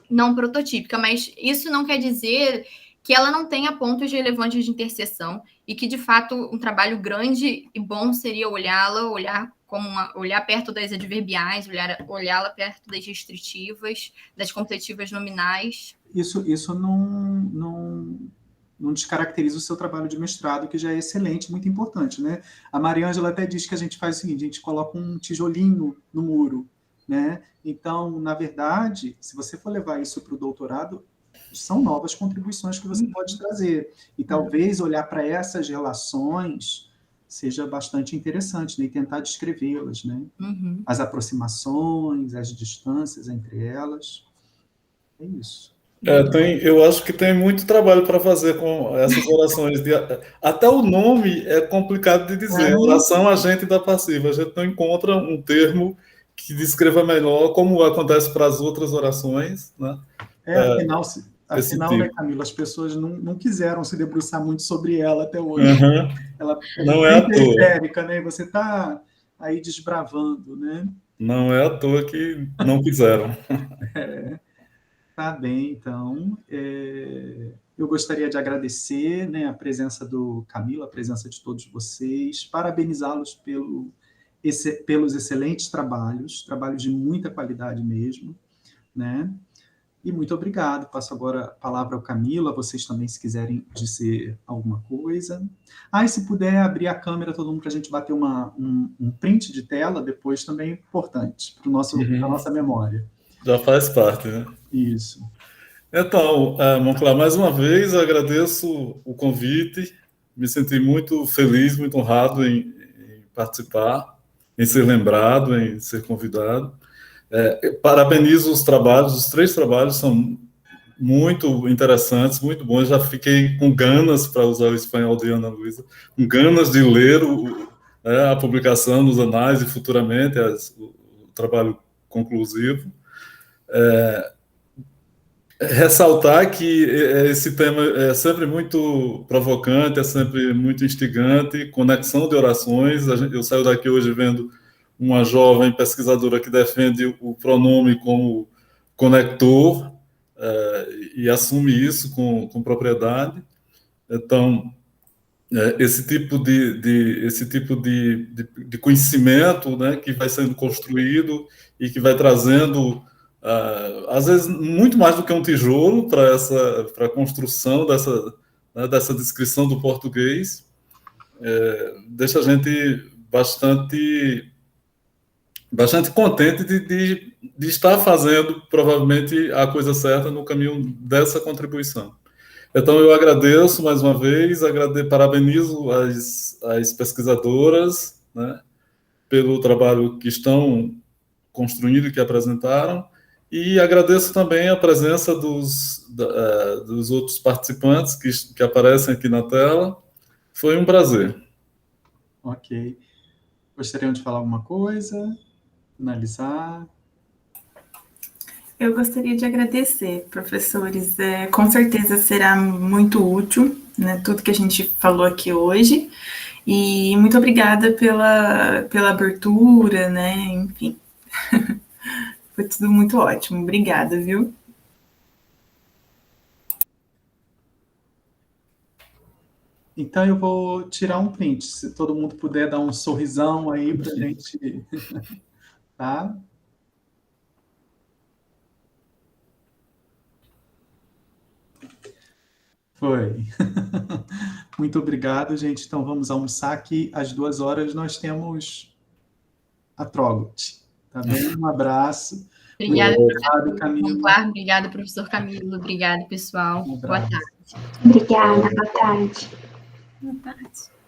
não prototípica, mas isso não quer dizer que ela não tenha pontos relevantes de interseção e que, de fato, um trabalho grande e bom seria olhar perto das adverbiais, olhá-la perto das restritivas, das completivas nominais. Isso não descaracteriza o seu trabalho de mestrado, que já é excelente, muito importante, né? A Mariângela até diz que a gente faz o seguinte, a gente coloca um tijolinho no muro, né? Então, na verdade, se você for levar isso para o doutorado, são novas contribuições que você pode trazer. E talvez olhar para essas relações seja bastante interessante, né? E tentar descrevê-las, né? Uhum. As aproximações, as distâncias entre elas. É isso. Eu acho que tem muito trabalho para fazer com essas orações. Até o nome é complicado de dizer. Oração agente da passiva. A gente não encontra um termo que descreva melhor como acontece para as outras orações, né? Afinal, né, Camila, as pessoas não quiseram se debruçar muito sobre ela até hoje. Uhum. Ela não é à periférica, né? Você está aí desbravando, né? Não é à toa que não quiseram. Tá bem, então. Eu gostaria de agradecer, né, a presença do Camilo, a presença de todos vocês, parabenizá-los pelos excelentes trabalhos de muita qualidade mesmo, né? E muito obrigado. Passo agora a palavra ao Camilo, a vocês também, se quiserem dizer alguma coisa. E se puder abrir a câmera, todo mundo, para a gente bater um print de tela, depois também é importante para a nossa memória. Já faz parte, né? Isso. Então, Monclar, mais uma vez agradeço o convite, me senti muito feliz, muito honrado em participar, em ser lembrado, em ser convidado. Parabenizo os trabalhos, os 3 trabalhos são muito interessantes, muito bons. Já fiquei com ganas, para usar o espanhol de Ana Luísa, com ganas de ler a publicação nos anais e futuramente o trabalho conclusivo. Ressaltar que esse tema é sempre muito provocante, é sempre muito instigante, conexão de orações. Eu saio daqui hoje vendo uma jovem pesquisadora que defende o pronome como conector e assume isso com propriedade. Então, esse tipo de conhecimento, né, que vai sendo construído e que vai trazendo, às vezes, muito mais do que um tijolo para a construção dessa descrição do português, deixa a gente bastante bastante contente de estar fazendo, provavelmente, a coisa certa no caminho dessa contribuição. Então, eu agradeço mais uma vez, parabenizo as pesquisadoras, né, pelo trabalho que estão construindo e que apresentaram, e agradeço também a presença dos outros participantes que aparecem aqui na tela. Foi um prazer. Ok. Gostariam de falar alguma coisa? Finalizar? Eu gostaria de agradecer, professores. Com certeza será muito útil, né, tudo que a gente falou aqui hoje. E muito obrigada pela abertura, né? Enfim. Foi tudo muito ótimo. Obrigada, viu? Então, eu vou tirar um print. Se todo mundo puder dar um sorrisão aí para a gente... Tá? Foi. Muito obrigado, gente. Então, vamos almoçar aqui. Às 2h nós temos a Trogot. Tá bem? Um abraço. Obrigada, Obrigado, Camila. Claro, obrigada, professor Camilo. Obrigada, pessoal. Boa tarde. Obrigada, boa tarde. Boa tarde.